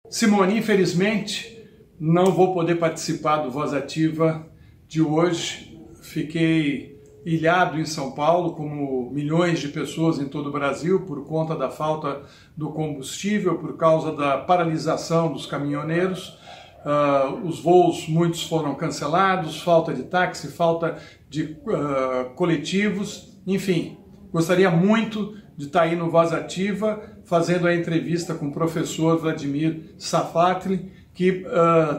Simone, infelizmente, não vou poder participar do Voz Ativa de hoje. Fiquei ilhado em São Paulo, como milhões de pessoas em todo o Brasil, por conta da falta do combustível, por causa da paralisação dos caminhoneiros. Os voos, muitos foram cancelados, falta de táxi, falta de coletivos, enfim. Gostaria muito de estar aí no Voz Ativa, fazendo a entrevista com o professor Vladimir Safatli, que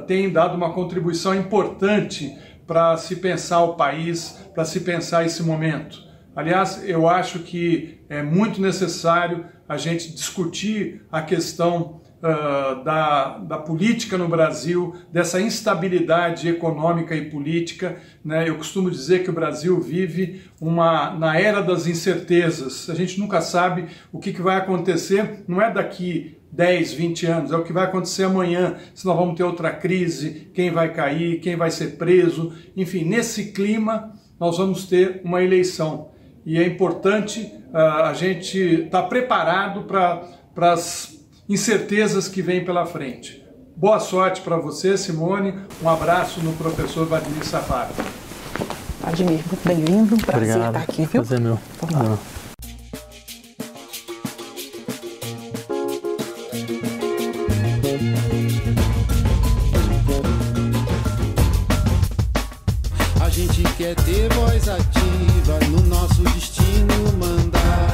tem dado uma contribuição importante para se pensar o país, para se pensar esse momento. Aliás, eu acho que é muito necessário a gente discutir a questão da política no Brasil, dessa instabilidade econômica e política, né? Eu costumo dizer que o Brasil vive na era das incertezas. A gente nunca sabe o que vai acontecer, não é daqui 10, 20 anos, é o que vai acontecer amanhã, se nós vamos ter outra crise, quem vai cair, quem vai ser preso. Enfim, nesse clima nós vamos ter uma eleição. E é importante a gente estar preparado para as incertezas que vêm pela frente. Boa sorte para você, Simone. Um abraço no professor Vladimir Safatli. Vladimir, muito bem-vindo. Prazer estar aqui, viu? Prazer meu. A gente quer ter voz ativa no nosso destino mandar.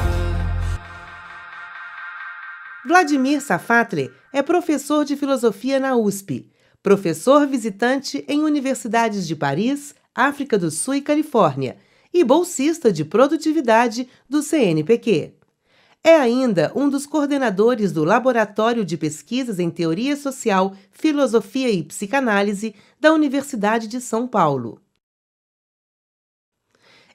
Vladimir Safatli é professor de filosofia na USP, professor visitante em universidades de Paris, África do Sul e Califórnia e bolsista de produtividade do CNPq. É ainda um dos coordenadores do Laboratório de Pesquisas em Teoria Social, Filosofia e Psicanálise da Universidade de São Paulo.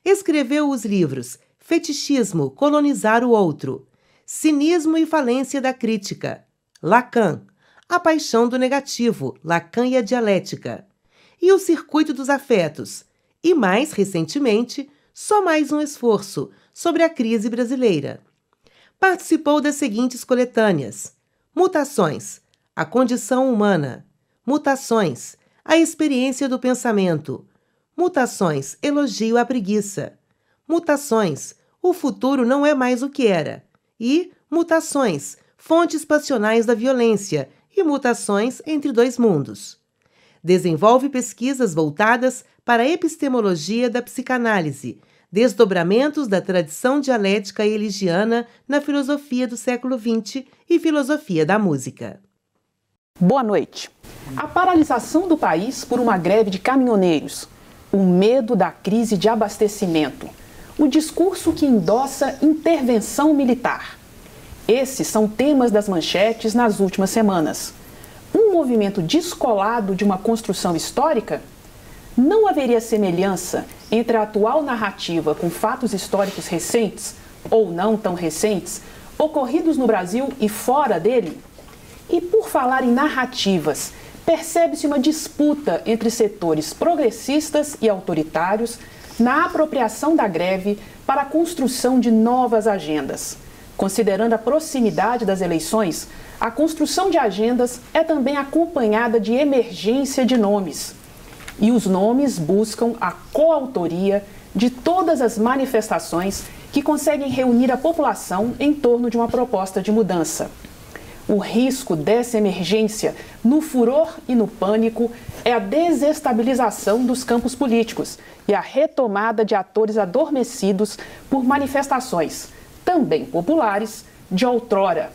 Escreveu os livros Fetichismo, Colonizar o Outro, Cinismo e Falência da Crítica, Lacan, A Paixão do Negativo, Lacan e a Dialética, e O Circuito dos Afetos, e mais recentemente, Só Mais um Esforço, sobre a crise brasileira. Participou das seguintes coletâneas: Mutações, A Condição Humana, Mutações, A Experiência do Pensamento, Mutações, Elogio à Preguiça, Mutações, O Futuro Não É Mais o que Era, e Mutações, Fontes Passionais da Violência e Mutações entre Dois Mundos. Desenvolve pesquisas voltadas para a epistemologia da psicanálise, desdobramentos da tradição dialética eligiana na filosofia do século XX e filosofia da música. Boa noite. A paralisação do país por uma greve de caminhoneiros, o medo da crise de abastecimento, o discurso que endossa intervenção militar. Esses são temas das manchetes nas últimas semanas. Um movimento descolado de uma construção histórica? Não haveria semelhança entre a atual narrativa com fatos históricos recentes, ou não tão recentes, ocorridos no Brasil e fora dele? E por falar em narrativas, percebe-se uma disputa entre setores progressistas e autoritários na apropriação da greve para a construção de novas agendas. Considerando a proximidade das eleições, a construção de agendas é também acompanhada de emergência de nomes. E os nomes buscam a coautoria de todas as manifestações que conseguem reunir a população em torno de uma proposta de mudança. O risco dessa emergência, no furor e no pânico, é a desestabilização dos campos políticos e a retomada de atores adormecidos por manifestações, também populares, de outrora.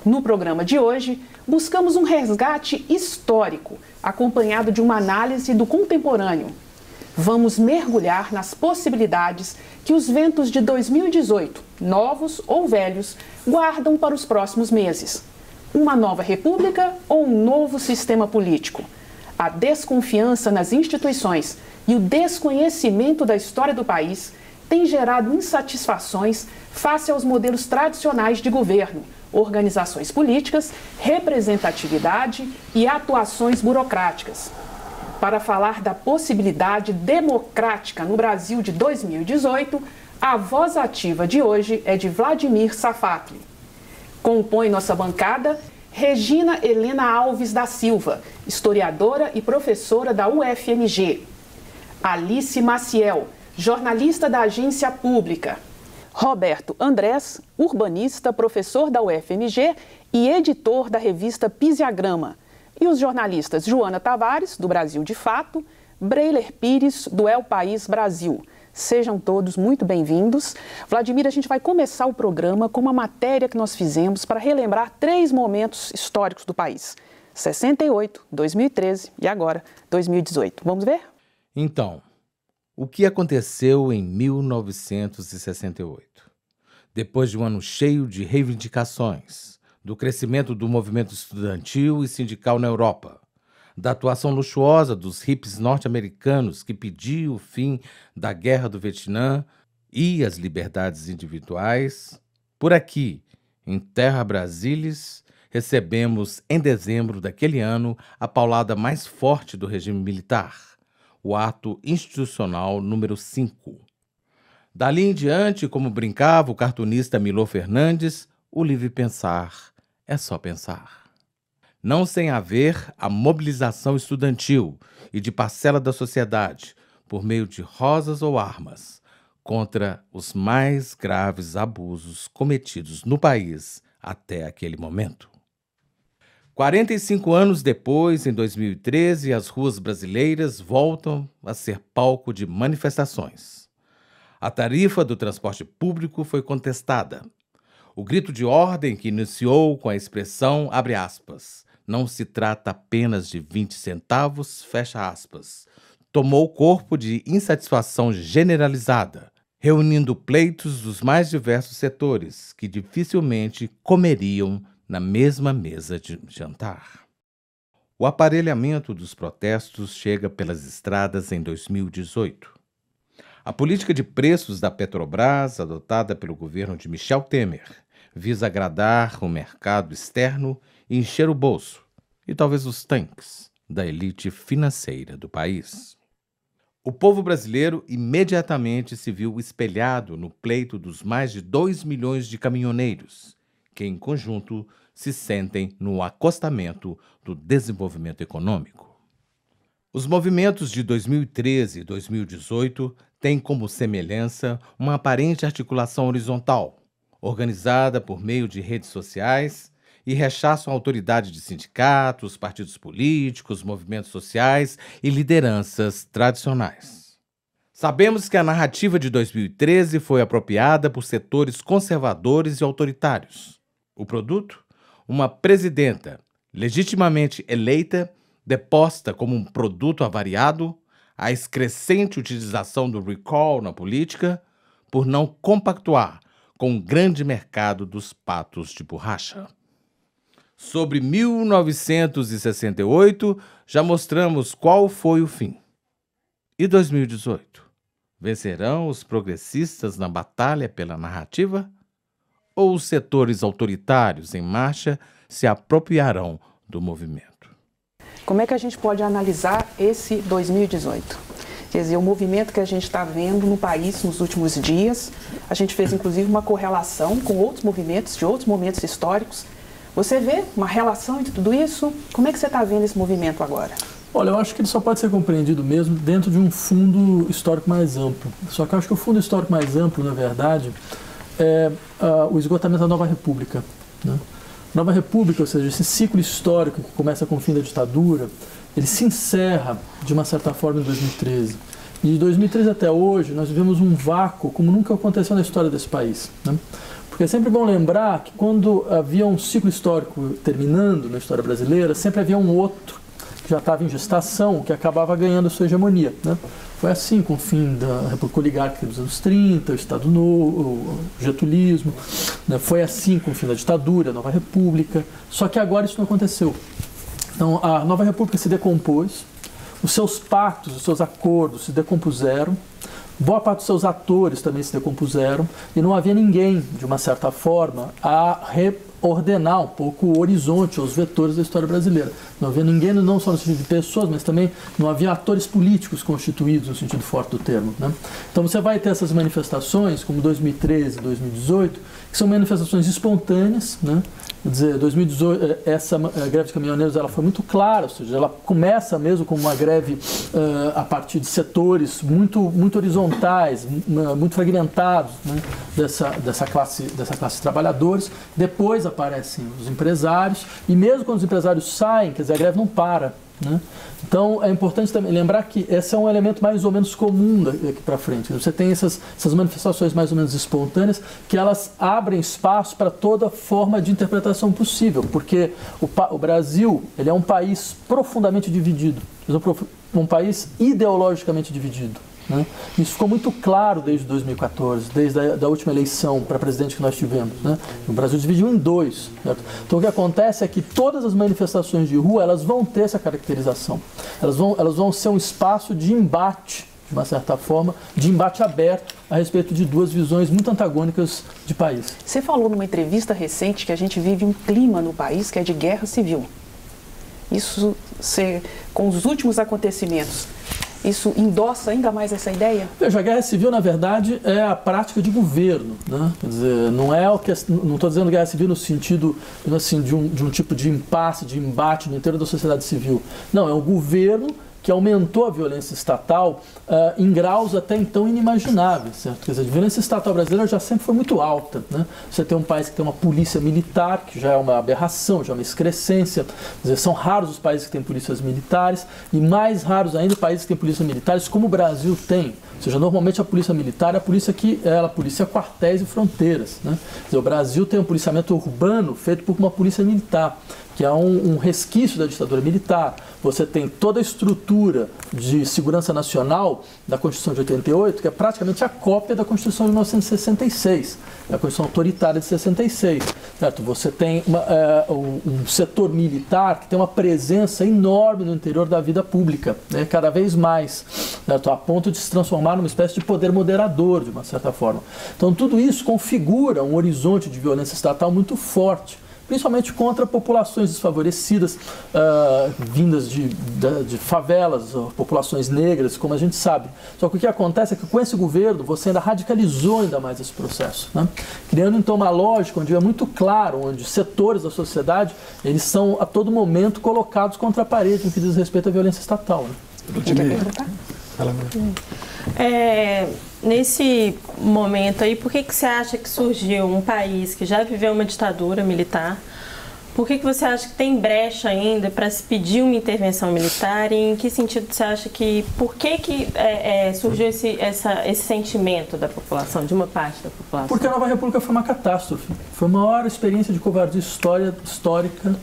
No programa de hoje, buscamos um resgate histórico, acompanhado de uma análise do contemporâneo. Vamos mergulhar nas possibilidades que os ventos de 2018, novos ou velhos, guardam para os próximos meses. Uma nova república ou um novo sistema político? A desconfiança nas instituições e o desconhecimento da história do país têm gerado insatisfações face aos modelos tradicionais de governo, organizações políticas, representatividade e atuações burocráticas. Para falar da possibilidade democrática no Brasil de 2018, a voz ativa de hoje é de Vladimir Safatli. Compõe nossa bancada Regina Helena Alves da Silva, historiadora e professora da UFMG. Alice Maciel, jornalista da Agência Pública. Roberto Andrés, urbanista, professor da UFMG e editor da revista Pisiagrama. E os jornalistas Joana Tavares, do Brasil de Fato, Breiler Pires, do El País Brasil. Sejam todos muito bem-vindos. Vladimir, a gente vai começar o programa com uma matéria que nós fizemos para relembrar 3 momentos históricos do país. 68, 2013 e agora 2018. Vamos ver? Então, o que aconteceu em 1968? Depois de um ano cheio de reivindicações, do crescimento do movimento estudantil e sindical na Europa, da atuação luxuosa dos hippies norte-americanos que pediam o fim da Guerra do Vietnã e as liberdades individuais, por aqui, em Terra Brasilis, recebemos em dezembro daquele ano a paulada mais forte do regime militar, o Ato Institucional número 5. Dali em diante, como brincava o cartunista Milor Fernandes, o livre pensar é só pensar. Não sem haver a mobilização estudantil e de parcela da sociedade, por meio de rosas ou armas, contra os mais graves abusos cometidos no país até aquele momento. 45 anos depois, em 2013, as ruas brasileiras voltam a ser palco de manifestações. A tarifa do transporte público foi contestada. O grito de ordem que iniciou com a expressão, abre aspas, não se trata apenas de 20 centavos, fecha aspas, tomou corpo de insatisfação generalizada, reunindo pleitos dos mais diversos setores que dificilmente comeriam na mesma mesa de jantar. O aparelhamento dos protestos chega pelas estradas em 2018. A política de preços da Petrobras, adotada pelo governo de Michel Temer, visa agradar o mercado externo e encher o bolso, e talvez os tanques, da elite financeira do país. O povo brasileiro imediatamente se viu espelhado no pleito dos mais de 2 milhões de caminhoneiros, que em conjunto se sentem no acostamento do desenvolvimento econômico. Os movimentos de 2013 e 2018 têm como semelhança uma aparente articulação horizontal, organizada por meio de redes sociais e rechaçam a autoridade de sindicatos, partidos políticos, movimentos sociais e lideranças tradicionais. Sabemos que a narrativa de 2013 foi apropriada por setores conservadores e autoritários. O produto? Uma presidenta legitimamente eleita, deposta como um produto avariado, a excrescente utilização do recall na política, por não compactuar com o grande mercado dos patos de borracha. Sobre 1968, já mostramos qual foi o fim. E 2018? Vencerão os progressistas na batalha pela narrativa? Ou os setores autoritários em marcha se apropriarão do movimento? Como é que a gente pode analisar esse 2018? Quer dizer, o movimento que a gente está vendo no país nos últimos dias, a gente fez inclusive uma correlação com outros movimentos, de outros momentos históricos. Você vê uma relação entre tudo isso? Como é que você está vendo esse movimento agora? Olha, eu acho que ele só pode ser compreendido mesmo dentro de um fundo histórico mais amplo. Só que eu acho que o fundo histórico mais amplo, na verdade, é o esgotamento da Nova República, né? Nova República, ou seja, esse ciclo histórico que começa com o fim da ditadura, ele se encerra, de uma certa forma, em 2013. E de 2013 até hoje, nós vivemos um vácuo como nunca aconteceu na história desse país, né? Porque é sempre bom lembrar que quando havia um ciclo histórico terminando na história brasileira, sempre havia um outro que já estava em gestação, que acabava ganhando a sua hegemonia, né? Foi assim com o fim da República Oligárquica dos anos 30, o Estado Novo, o getulismo, né? Foi assim com o fim da ditadura, a Nova República, só que agora isso não aconteceu. Então a Nova República se decompôs, os seus pactos, os seus acordos se decompuseram, boa parte dos seus atores também se decompuseram e não havia ninguém, de uma certa forma, a ordenar um pouco o horizonte, os vetores da história brasileira. Não havia ninguém, não só no sentido de pessoas, mas também não havia atores políticos constituídos no sentido forte do termo, né? Então você vai ter essas manifestações, como 2013 e 2018, que são manifestações espontâneas, né? Quer dizer, 2018, essa greve de caminhoneiros ela foi muito clara, ou seja, ela começa mesmo como uma greve a partir de setores muito horizontais, muito fragmentados, né, dessa classe de trabalhadores. Depois aparecem os empresários, e mesmo quando os empresários saem, quer dizer, a greve não para, né? Então é importante também lembrar que esse é um elemento mais ou menos comum daqui para frente. Você tem essas manifestações mais ou menos espontâneas que elas abrem espaço para toda forma de interpretação possível, porque o Brasil ele é um país profundamente dividido, um país ideologicamente dividido, né? Isso ficou muito claro desde 2014, desde a última eleição para presidente que nós tivemos, né? O Brasil dividiu em dois, certo? Então o que acontece é que todas as manifestações de rua elas vão ter essa caracterização, elas vão ser um espaço de embate, de uma certa forma, de embate aberto a respeito de duas visões muito antagônicas de país. Você falou numa entrevista recente que a gente vive um clima no país que é de guerra civil. Isso, com os últimos acontecimentos, isso endossa ainda mais essa ideia? Veja, a guerra civil, na verdade, é a prática de governo, né? Quer dizer, não estou dizendo guerra civil no sentido assim, de um tipo de impasse, de embate no interior da sociedade civil. Não, é um governo que aumentou a violência estatal em graus até então inimagináveis, certo? Quer dizer, a violência estatal brasileira já sempre foi muito alta, né? Você tem um país que tem uma polícia militar, que já é uma aberração, já é uma excrescência. Quer dizer, são raros os países que têm polícias militares, e mais raros ainda países que têm polícias militares como o Brasil tem. Ou seja, normalmente a polícia militar é a polícia que ela policia quartéis e fronteiras, né? Quer dizer, o Brasil tem um policiamento urbano feito por uma polícia militar, que é um resquício da ditadura militar. Você tem toda a estrutura de segurança nacional da Constituição de 88, que é praticamente a cópia da Constituição de 1966, a Constituição autoritária de 66. Certo? Você tem um setor militar que tem uma presença enorme no interior da vida pública, né? Cada vez mais, certo? A ponto de se transformar numa espécie de poder moderador, de uma certa forma. Então tudo isso configura um horizonte de violência estatal muito forte, principalmente contra populações desfavorecidas, vindas de favelas, populações negras, como a gente sabe. Só que o que acontece é que com esse governo você ainda radicalizou ainda mais esse processo, né? Criando então uma lógica onde é muito claro, onde setores da sociedade eles são a todo momento colocados contra a parede no que diz respeito à violência estatal, né? Nesse momento aí, por que você acha que surgiu um país que já viveu uma ditadura militar? Por que você acha que tem brecha ainda para se pedir uma intervenção militar? E em que sentido você acha que... Por que surgiu esse sentimento da população, de uma parte da população? Porque a Nova República foi uma catástrofe. Foi a maior experiência de covardia histórica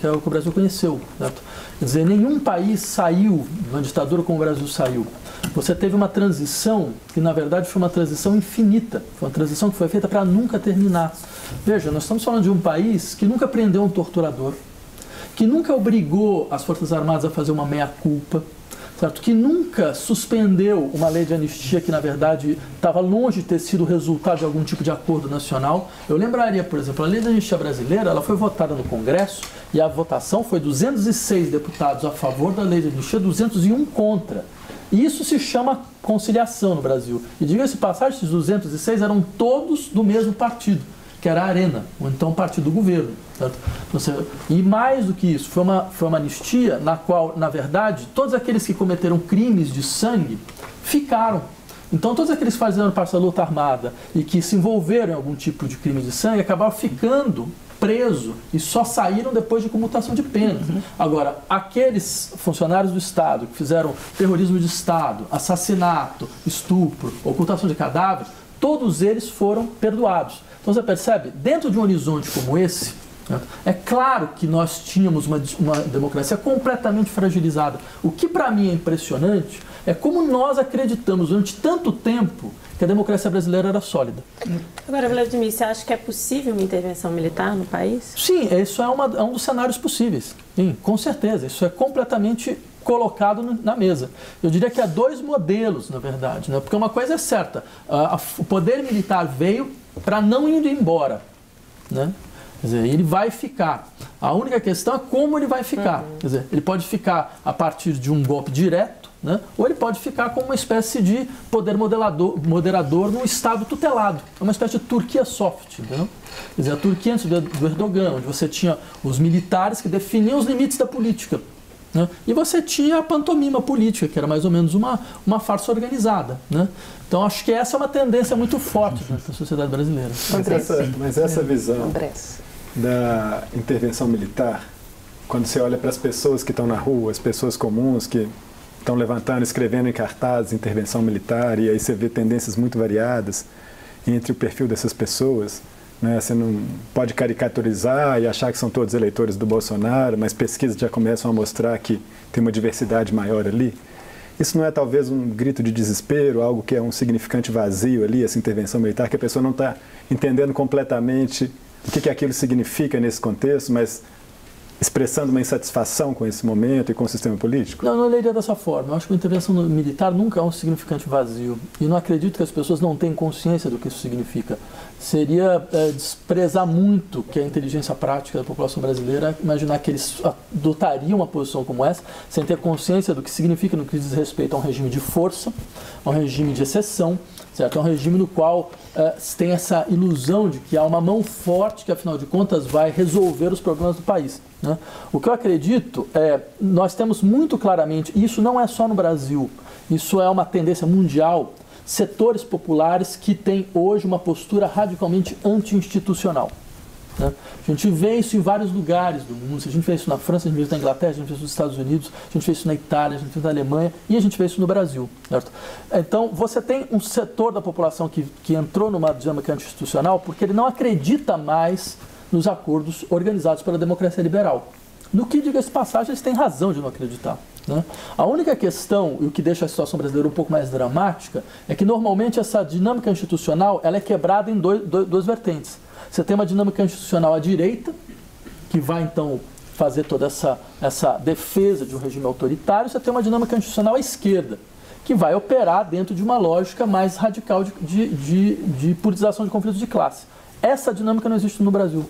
que o Brasil conheceu, certo? Quer dizer, nenhum país saiu de uma ditadura como o Brasil saiu. Você teve uma transição que, na verdade, foi uma transição infinita. Foi uma transição que foi feita para nunca terminar. Veja, nós estamos falando de um país que nunca prendeu um torturador, que nunca obrigou as Forças Armadas a fazer uma meia-culpa, certo? Que nunca suspendeu uma lei de anistia que, na verdade, estava longe de ter sido resultado de algum tipo de acordo nacional. Eu lembraria, por exemplo, a lei de anistia brasileira, ela foi votada no Congresso e a votação foi 206 deputados a favor da lei de anistia, 201 contra. E isso se chama conciliação no Brasil. E diga-se de passagem, esses 206 eram todos do mesmo partido, que era a Arena, ou então o partido do governo. Certo? E mais do que isso, foi uma anistia na qual, na verdade, todos aqueles que cometeram crimes de sangue ficaram. Então, todos aqueles que faziam parte da luta armada e que se envolveram em algum tipo de crime de sangue acabaram ficando presos e só saíram depois de comutação de pena. Agora, aqueles funcionários do Estado que fizeram terrorismo de Estado, assassinato, estupro, ocultação de cadáveres, todos eles foram perdoados. Então, você percebe, dentro de um horizonte como esse, é claro que nós tínhamos uma democracia completamente fragilizada. O que para mim é impressionante é como nós acreditamos durante tanto tempo que a democracia brasileira era sólida. Agora, Vladimir, você acha que é possível uma intervenção militar no país? Sim, isso é um dos cenários possíveis. Sim, com certeza. Isso é completamente colocado na mesa. Eu diria que há dois modelos, na verdade, né? Porque uma coisa é certa, o poder militar veio para não ir embora. né? Quer dizer, ele vai ficar. A única questão é como ele vai ficar. Quer dizer, ele pode ficar a partir de um golpe direto, né? Ou ele pode ficar como uma espécie de poder moderador num Estado tutelado. É uma espécie de Turquia soft, entendeu? Quer dizer, a Turquia antes do Erdogan, onde você tinha os militares que definiam os limites da política, né? E você tinha a pantomima política, que era mais ou menos uma farsa organizada, né? Então, acho que essa é uma tendência muito forte da sociedade brasileira. Mas essa visão da intervenção militar, quando você olha para as pessoas que estão na rua, as pessoas comuns que estão levantando, escrevendo em cartazes intervenção militar, e aí você vê tendências muito variadas entre o perfil dessas pessoas, né? Você não pode caricaturizar e achar que são todos eleitores do Bolsonaro, mas pesquisas já começam a mostrar que tem uma diversidade maior ali. Isso não é talvez um grito de desespero, algo que é um significante vazio ali, essa intervenção militar, que a pessoa não está entendendo completamente o que aquilo significa nesse contexto, mas expressando uma insatisfação com esse momento e com o sistema político? Não leria dessa forma. Eu acho que a intervenção militar nunca é um significante vazio. E não acredito que as pessoas não tenham consciência do que isso significa. Seria desprezar muito que a inteligência prática da população brasileira imaginar que eles adotariam uma posição como essa sem ter consciência do que significa no que diz respeito a um regime de força, a um regime de exceção, certo? É um regime no qual tem essa ilusão de que há uma mão forte que, afinal de contas, vai resolver os problemas do país, né? O que eu acredito nós temos muito claramente, e isso não é só no Brasil, isso é uma tendência mundial, setores populares que têm hoje uma postura radicalmente anti-institucional, né? A gente vê isso em vários lugares do mundo. A gente vê isso na França, a gente vê isso na Inglaterra, a gente vê isso nos Estados Unidos, a gente vê isso na Itália, a gente vê isso na Alemanha e a gente vê isso no Brasil, certo? Então, você tem um setor da população que entrou numa dinâmica anti-institucional porque ele não acredita mais nos acordos organizados pela democracia liberal. No que, diga-se de passagem, eles têm razão de não acreditar, né? A única questão, e o que deixa a situação brasileira um pouco mais dramática, é que normalmente essa dinâmica institucional ela é quebrada em duas vertentes. Você tem uma dinâmica institucional à direita, que vai então fazer toda essa defesa de um regime autoritário. Você tem uma dinâmica institucional à esquerda, que vai operar dentro de uma lógica mais radical de politização de conflitos de classe. Essa dinâmica não existe no Brasil.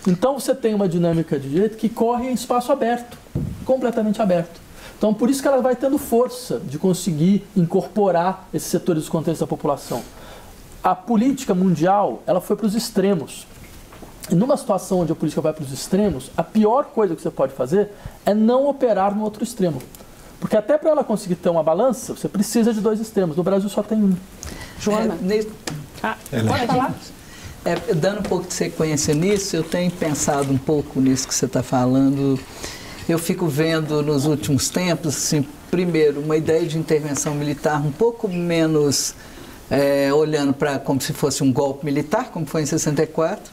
Então você tem uma dinâmica de direita que corre em espaço aberto, completamente aberto. Então por isso que ela vai tendo força de conseguir incorporar esses setores dos contextos da população. A política mundial, ela foi para os extremos. E numa situação onde a política vai para os extremos, a pior coisa que você pode fazer é não operar no outro extremo. Porque até para ela conseguir ter uma balança, você precisa de dois extremos. No Brasil só tem um. Joana? Pode falar? Dando um pouco de sequência nisso, eu tenho pensado um pouco nisso que você está falando. Eu fico vendo nos últimos tempos, assim, primeiro, uma ideia de intervenção militar um pouco menos olhando para como se fosse um golpe militar, como foi em 64.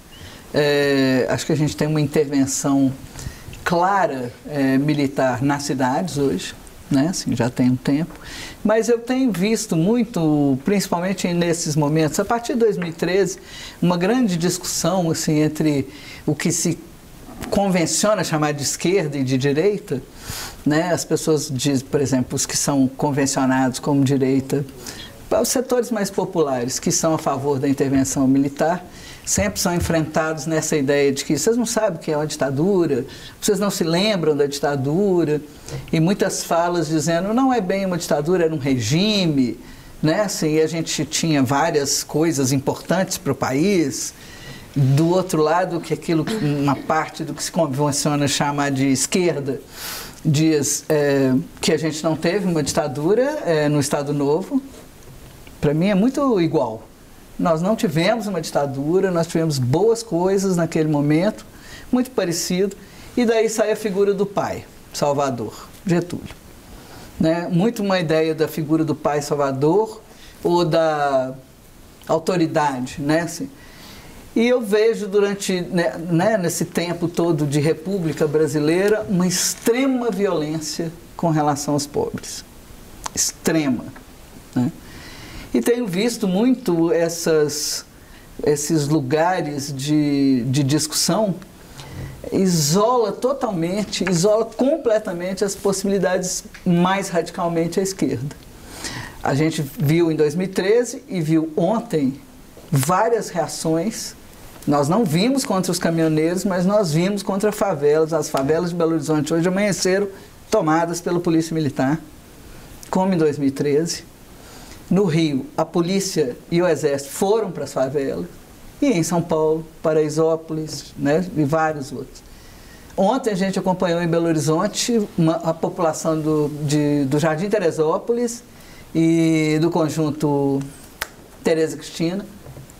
Acho que a gente tem uma intervenção clara militar nas cidades hoje, né? Assim, já tem um tempo. Mas eu tenho visto muito, principalmente nesses momentos, a partir de 2013, uma grande discussão assim, entre o que se convenciona chamar de esquerda e de direita, né? As pessoas dizem, por exemplo, os que são convencionados como direita, os setores mais populares que são a favor da intervenção militar, sempre são enfrentados nessa ideia de que vocês não sabem o que é uma ditadura, vocês não se lembram da ditadura, e muitas falas dizendo não é bem uma ditadura, era um regime, né? Assim, e a gente tinha várias coisas importantes para o país. Do outro lado, que aquilo, uma parte do que se convenciona chamar de esquerda, diz que a gente não teve uma ditadura no Estado Novo. Para mim é muito igual. Nós não tivemos uma ditadura, nós tivemos boas coisas naquele momento, muito parecido, e daí sai a figura do pai, Salvador, Getúlio. Né? Muito uma ideia da figura do pai Salvador ou da autoridade, né? Assim, e eu vejo durante, nesse tempo todo de República Brasileira, uma extrema violência com relação aos pobres. Extrema, né? E tenho visto muito esses lugares de discussão, isola completamente as possibilidades mais radicalmente à esquerda. A gente viu em 2013 e viu ontem várias reações Nós não vimos contra os caminhoneiros, mas nós vimos contra favelas. As favelas de Belo Horizonte hoje amanheceram tomadas pela Polícia Militar, como em 2013. No Rio, a polícia e o Exército foram para as favelas. E em São Paulo, Paraisópolis, né, e vários outros. Ontem a gente acompanhou em Belo Horizonte a população do Jardim Teresópolis e do conjunto Tereza Cristina.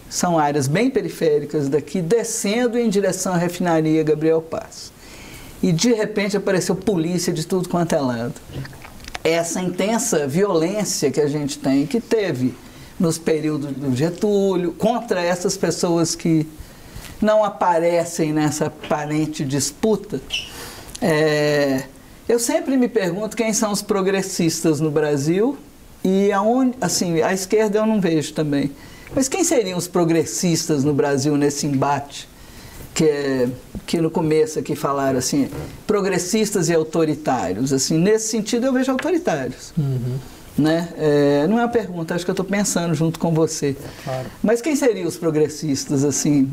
São áreas bem periféricas daqui, descendo em direção à refinaria Gabriel Paz. E de repente apareceu polícia de tudo quanto é lado. Essa intensa violência que a gente tem, que teve nos períodos do Getúlio, contra essas pessoas que não aparecem nessa aparente disputa. Eu sempre me pergunto quem são os progressistas no Brasil e aonde, assim, a esquerda eu não vejo também. Mas quem seriam os progressistas no Brasil nesse embate? Que no começo aqui falaram assim, progressistas e autoritários. Assim, nesse sentido eu vejo autoritários. Né? Não é uma pergunta, acho que eu estou pensando junto com você. Claro. Mas quem seriam os progressistas, assim?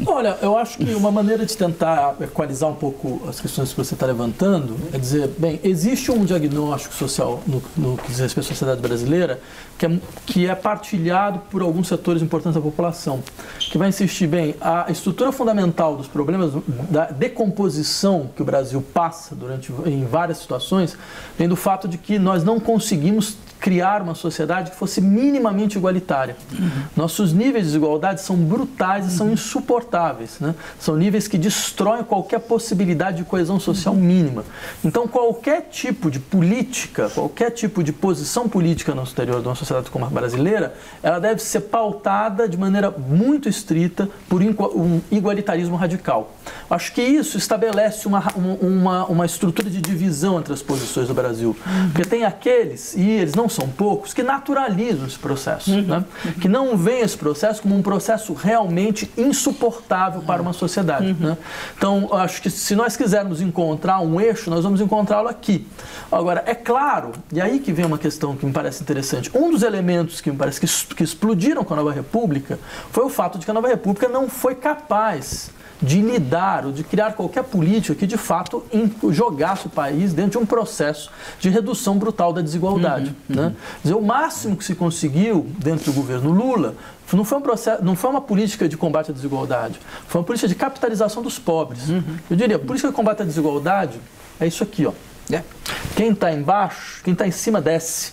Olha, eu acho que uma maneira de tentar equalizar um pouco as questões que você está levantando é dizer, bem, existe um diagnóstico social no que diz respeito à sociedade brasileira que é partilhado por alguns setores importantes da população, que vai insistir, bem, a estrutura fundamental dos problemas da decomposição que o Brasil passa em várias situações vem do fato de que nós não conseguimos criar uma sociedade que fosse minimamente igualitária. Nossos níveis de desigualdade são brutais e são insuportáveis, né? São níveis que destroem qualquer possibilidade de coesão social mínima. Então, qualquer tipo de política, qualquer tipo de posição política no exterior de uma sociedade como a brasileira, ela deve ser pautada de maneira muito estrita por um igualitarismo radical. Acho que isso estabelece uma estrutura de divisão entre as posições do Brasil. Porque tem aqueles, e eles não são poucos, que naturalizam esse processo, né? Que não veem esse processo como um processo realmente insuportável para uma sociedade, né? Então, acho que se nós quisermos encontrar um eixo, nós vamos encontrá-lo aqui. Agora, é claro, e aí que vem uma questão que me parece interessante, um dos elementos que me parece que explodiram com a Nova República foi o fato de que a Nova República não foi capaz de lidar ou de criar qualquer política que, de fato, jogasse o país dentro de um processo de redução brutal da desigualdade. Né? Quer dizer, o máximo que se conseguiu dentro do governo Lula não foi uma política de combate à desigualdade, foi uma política de capitalização dos pobres. Eu diria, a política de combate à desigualdade é isso aqui, ó. Quem está embaixo, quem está em cima desce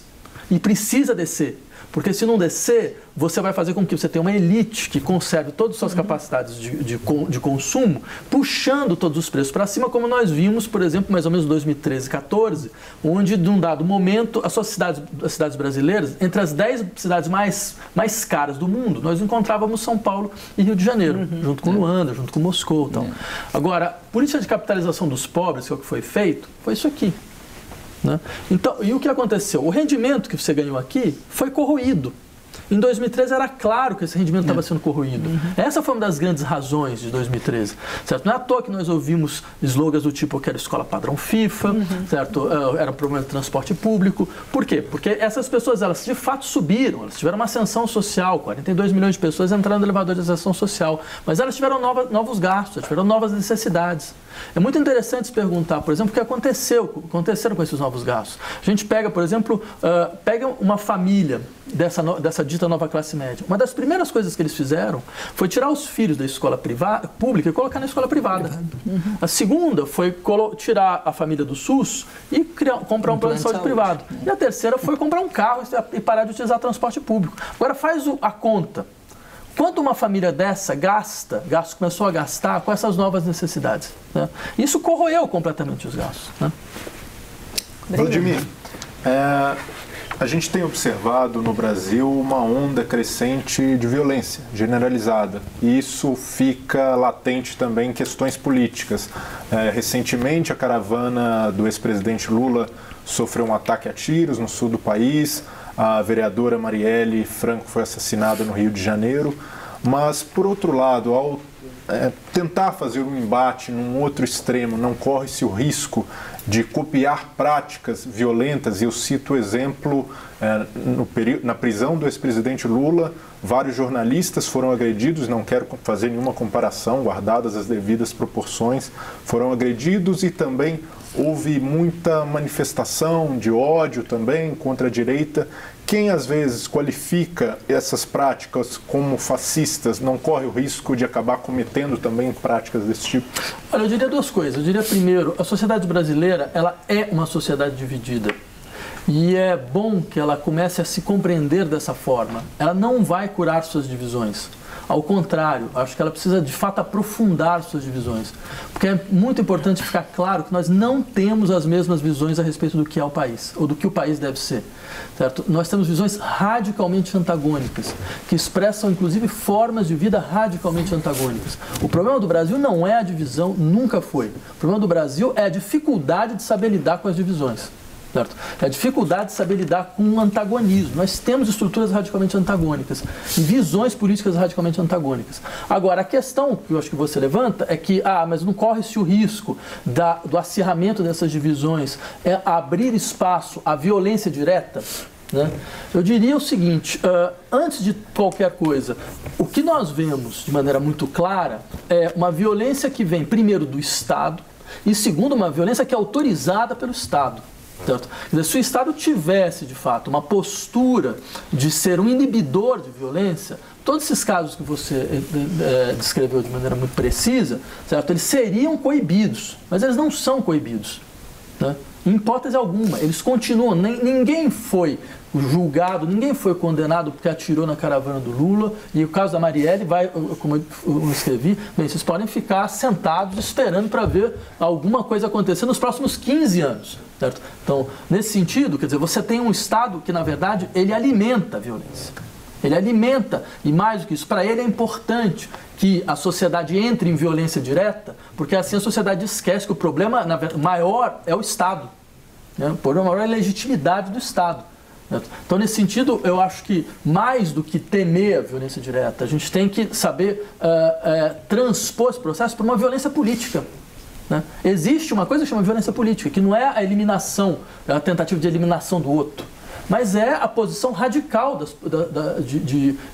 e precisa descer. Porque se não descer, você vai fazer com que você tenha uma elite que conserve todas as suas capacidades de consumo, puxando todos os preços para cima, como nós vimos, por exemplo, mais ou menos em 2013, 2014, onde, num dado momento, as cidades brasileiras, entre as 10 cidades mais caras do mundo, nós encontrávamos São Paulo e Rio de Janeiro, junto com Luanda, junto com Moscou. Então. Agora, política de capitalização dos pobres, que é o que foi feito, foi isso aqui. Né? Então, e o que aconteceu? O rendimento que você ganhou aqui foi corroído. Em 2013 era claro que esse rendimento estava sendo corroído. Essa foi uma das grandes razões de 2013. Certo? Não é à toa que nós ouvimos slogans do tipo que era escola padrão FIFA, certo? Era problema de transporte público. Por quê? Porque essas pessoas, elas de fato subiram, elas tiveram uma ascensão social, 42 milhões de pessoas entraram no elevador de ascensão social, mas elas tiveram novos gastos, tiveram novas necessidades. É muito interessante se perguntar, por exemplo, o que aconteceram com esses novos gastos. A gente pega, por exemplo, pega uma família dessa dita nova classe média. Uma das primeiras coisas que eles fizeram foi tirar os filhos da escola pública e colocar na escola privada. A segunda foi tirar a família do SUS e comprar um plano de saúde privado. E a terceira foi comprar um carro e parar de utilizar transporte público. Agora faz a conta. Quanto uma família dessa começou a gastar com essas novas necessidades? Né? Isso corroeu completamente os gastos. Né? Vladimir, a gente tem observado no Brasil uma onda crescente de violência generalizada. E isso fica latente também em questões políticas. Recentemente, a caravana do ex-presidente Lula sofreu um ataque a tiros no sul do país. A vereadora Marielle Franco foi assassinada no Rio de Janeiro. Mas, por outro lado, ao tentar fazer um embate num outro extremo, não corre-se o risco de copiar práticas violentas. E eu cito o exemplo, na prisão do ex-presidente Lula, vários jornalistas foram agredidos, não quero fazer nenhuma comparação, guardadas as devidas proporções, foram agredidos, e também houve muita manifestação de ódio também contra a direita. Quem às vezes qualifica essas práticas como fascistas não corre o risco de acabar cometendo também práticas desse tipo? Olha, eu diria duas coisas. Eu diria, primeiro, a sociedade brasileira, ela é uma sociedade dividida. E é bom que ela comece a se compreender dessa forma. Ela não vai curar suas divisões. Ao contrário, acho que ela precisa de fato aprofundar suas divisões. Porque é muito importante ficar claro que nós não temos as mesmas visões a respeito do que é o país, ou do que o país deve ser. Certo? Nós temos visões radicalmente antagônicas, que expressam inclusive formas de vida radicalmente antagônicas. O problema do Brasil não é a divisão, nunca foi. O problema do Brasil é a dificuldade de saber lidar com as divisões. Certo? É a dificuldade de saber lidar com o antagonismo. Nós temos estruturas radicalmente antagônicas e visões políticas radicalmente antagônicas. Agora, a questão que eu acho que você levanta é que, mas não corre-se o risco do acirramento dessas divisões, é abrir espaço à violência direta? Né? Eu diria o seguinte, antes de qualquer coisa, o que nós vemos de maneira muito clara é uma violência que vem, primeiro, do Estado, e segundo, uma violência que é autorizada pelo Estado. Certo? Quer dizer, se o Estado tivesse, de fato, uma postura de ser um inibidor de violência, todos esses casos que você descreveu de maneira muito precisa, certo? Eles seriam coibidos, mas eles não são coibidos, né? Em hipótese alguma, eles continuam. Ninguém foi julgado, ninguém foi condenado porque atirou na caravana do Lula, e o caso da Marielle vai, como eu escrevi, bem, vocês podem ficar sentados esperando para ver alguma coisa acontecer nos próximos 15 anos. Certo? Então, nesse sentido, quer dizer, você tem um Estado que, na verdade, ele alimenta a violência. Ele alimenta, e mais do que isso, para ele é importante que a sociedade entre em violência direta, porque assim a sociedade esquece que o problema maior é o Estado. Né? O problema maior é a legitimidade do Estado. Certo? Então, nesse sentido, eu acho que, mais do que temer a violência direta, a gente tem que saber transpor esse processo para uma violência política. Né? Existe uma coisa que chama violência política, que não é a eliminação, é a tentativa de eliminação do outro, mas é a posição radical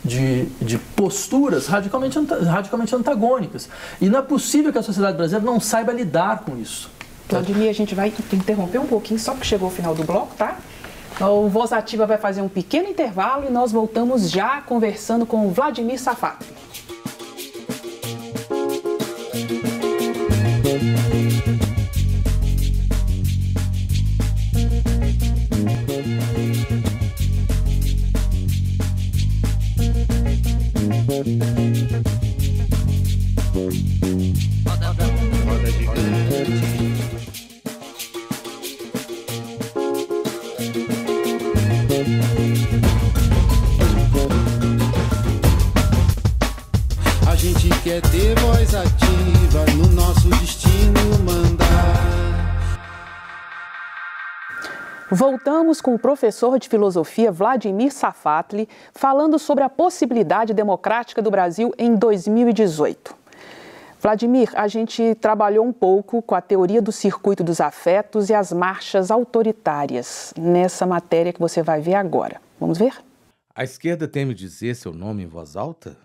de posturas radicalmente antagônicas. E não é possível que a sociedade brasileira não saiba lidar com isso. Vladimir, a gente vai interromper um pouquinho, só porque chegou o final do bloco, tá? O Voz Ativa vai fazer um pequeno intervalo e nós voltamos já conversando com o Vladimir Safatli. A gente quer ter voz ativa no nosso destino mandar. Voltamos com o professor de filosofia Vladimir Safatli falando sobre a possibilidade democrática do Brasil em 2018. Vladimir, a gente trabalhou um pouco com a teoria do circuito dos afetos e as marchas autoritárias nessa matéria que você vai ver agora. Vamos ver? A esquerda teme dizer seu nome em voz alta?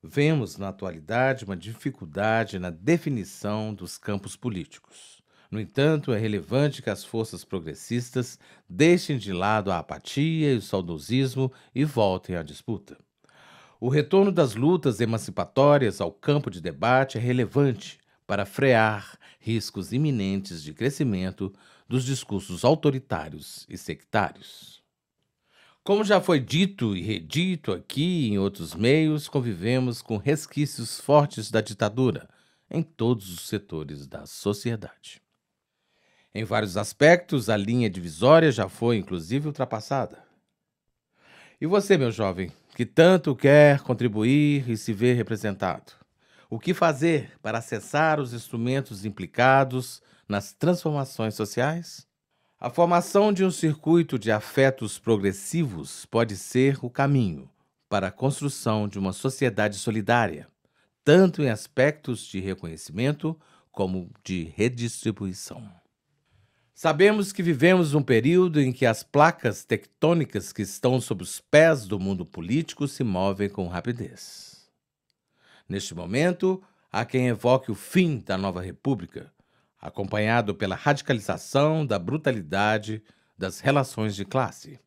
Vemos na atualidade uma dificuldade na definição dos campos políticos. No entanto, é relevante que as forças progressistas deixem de lado a apatia e o saudosismo e voltem à disputa. O retorno das lutas emancipatórias ao campo de debate é relevante para frear riscos iminentes de crescimento dos discursos autoritários e sectários. Como já foi dito e redito aqui e em outros meios, convivemos com resquícios fortes da ditadura em todos os setores da sociedade. Em vários aspectos, a linha divisória já foi, inclusive, ultrapassada. E você, meu jovem, que tanto quer contribuir e se ver representado? O que fazer para acessar os instrumentos implicados nas transformações sociais? A formação de um circuito de afetos progressivos pode ser o caminho para a construção de uma sociedade solidária, tanto em aspectos de reconhecimento como de redistribuição. Sabemos que vivemos um período em que as placas tectônicas que estão sob os pés do mundo político se movem com rapidez. Neste momento, há quem evoque o fim da nova república, acompanhado pela radicalização da brutalidade das relações de classe.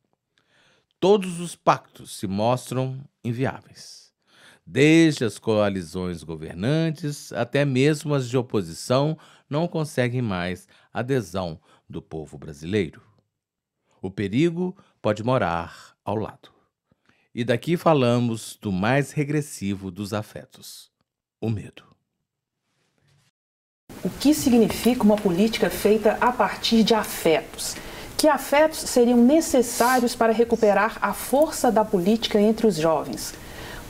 Todos os pactos se mostram inviáveis, desde as coalizões governantes até mesmo as de oposição não conseguem mais adesão do povo brasileiro. O perigo pode morar ao lado. E daqui falamos do mais regressivo dos afetos, o medo. O que significa uma política feita a partir de afetos? Que afetos seriam necessários para recuperar a força da política entre os jovens?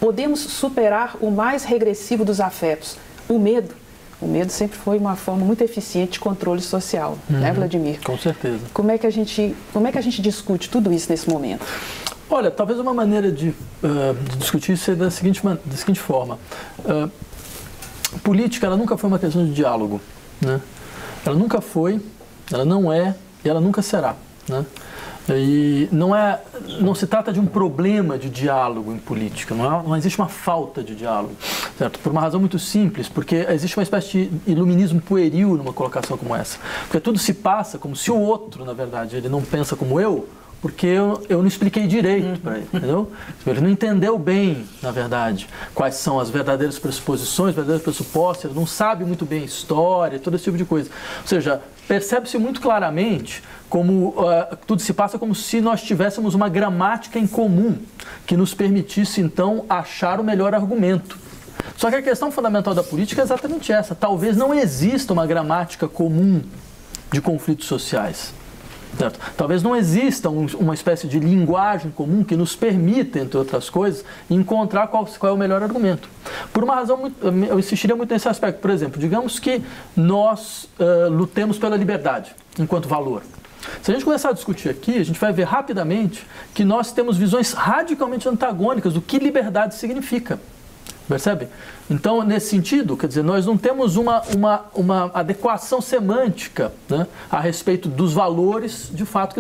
Podemos superar o mais regressivo dos afetos, o medo. O medo sempre foi uma forma muito eficiente de controle social, né, Vladimir? Com certeza. Como é que a gente discute tudo isso nesse momento? Olha, talvez uma maneira de discutir isso é da seguinte forma. Política, ela nunca foi uma questão de diálogo, né? Ela nunca foi, ela não é e ela nunca será, né? E não se trata de um problema de diálogo em política, não existe uma falta de diálogo, certo? Por uma razão muito simples, porque existe uma espécie de iluminismo pueril numa colocação como essa, porque tudo se passa como se o outro, na verdade, ele não pensa como eu, porque eu não expliquei direito para ele, entendeu? Ele não entendeu bem, na verdade, quais são as verdadeiras pressuposições, os verdadeiros pressupostos, ele não sabe muito bem a história, todo esse tipo de coisa. Ou seja, percebe-se muito claramente como tudo se passa como se nós tivéssemos uma gramática em comum que nos permitisse, então, achar o melhor argumento. Só que a questão fundamental da política é exatamente essa. Talvez não exista uma gramática comum de conflitos sociais. Certo? Talvez não exista uma espécie de linguagem comum que nos permita, entre outras coisas, encontrar qual é o melhor argumento. Por uma razão, eu insistiria muito nesse aspecto. Por exemplo, digamos que nós lutemos pela liberdade enquanto valor. Se a gente começar a discutir aqui, a gente vai ver rapidamente que nós temos visões radicalmente antagônicas do que liberdade significa. Percebe? Então, nesse sentido, quer dizer, nós não temos uma adequação semântica, né, a respeito dos valores, de fato,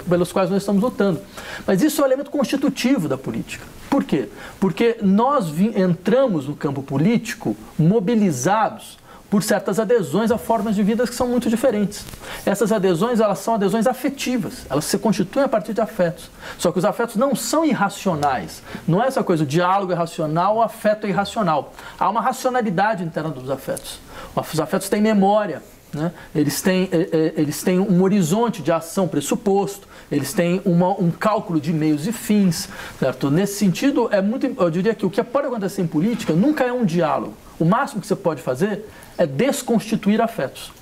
pelos quais nós estamos lutando. Mas isso é um elemento constitutivo da política. Por quê? Porque nós entramos no campo político mobilizados por certas adesões a formas de vida que são muito diferentes. Essas adesões, elas são adesões afetivas, elas se constituem a partir de afetos. Só que os afetos não são irracionais. Não é essa coisa, o diálogo é racional, o afeto é irracional. Há uma racionalidade interna dos afetos. Os afetos têm memória, né? Eles têm um horizonte de ação pressuposto, eles têm um cálculo de meios e fins, certo? Nesse sentido, eu diria que o que pode acontecer em política nunca é um diálogo. O máximo que você pode fazer é desconstituir afetos.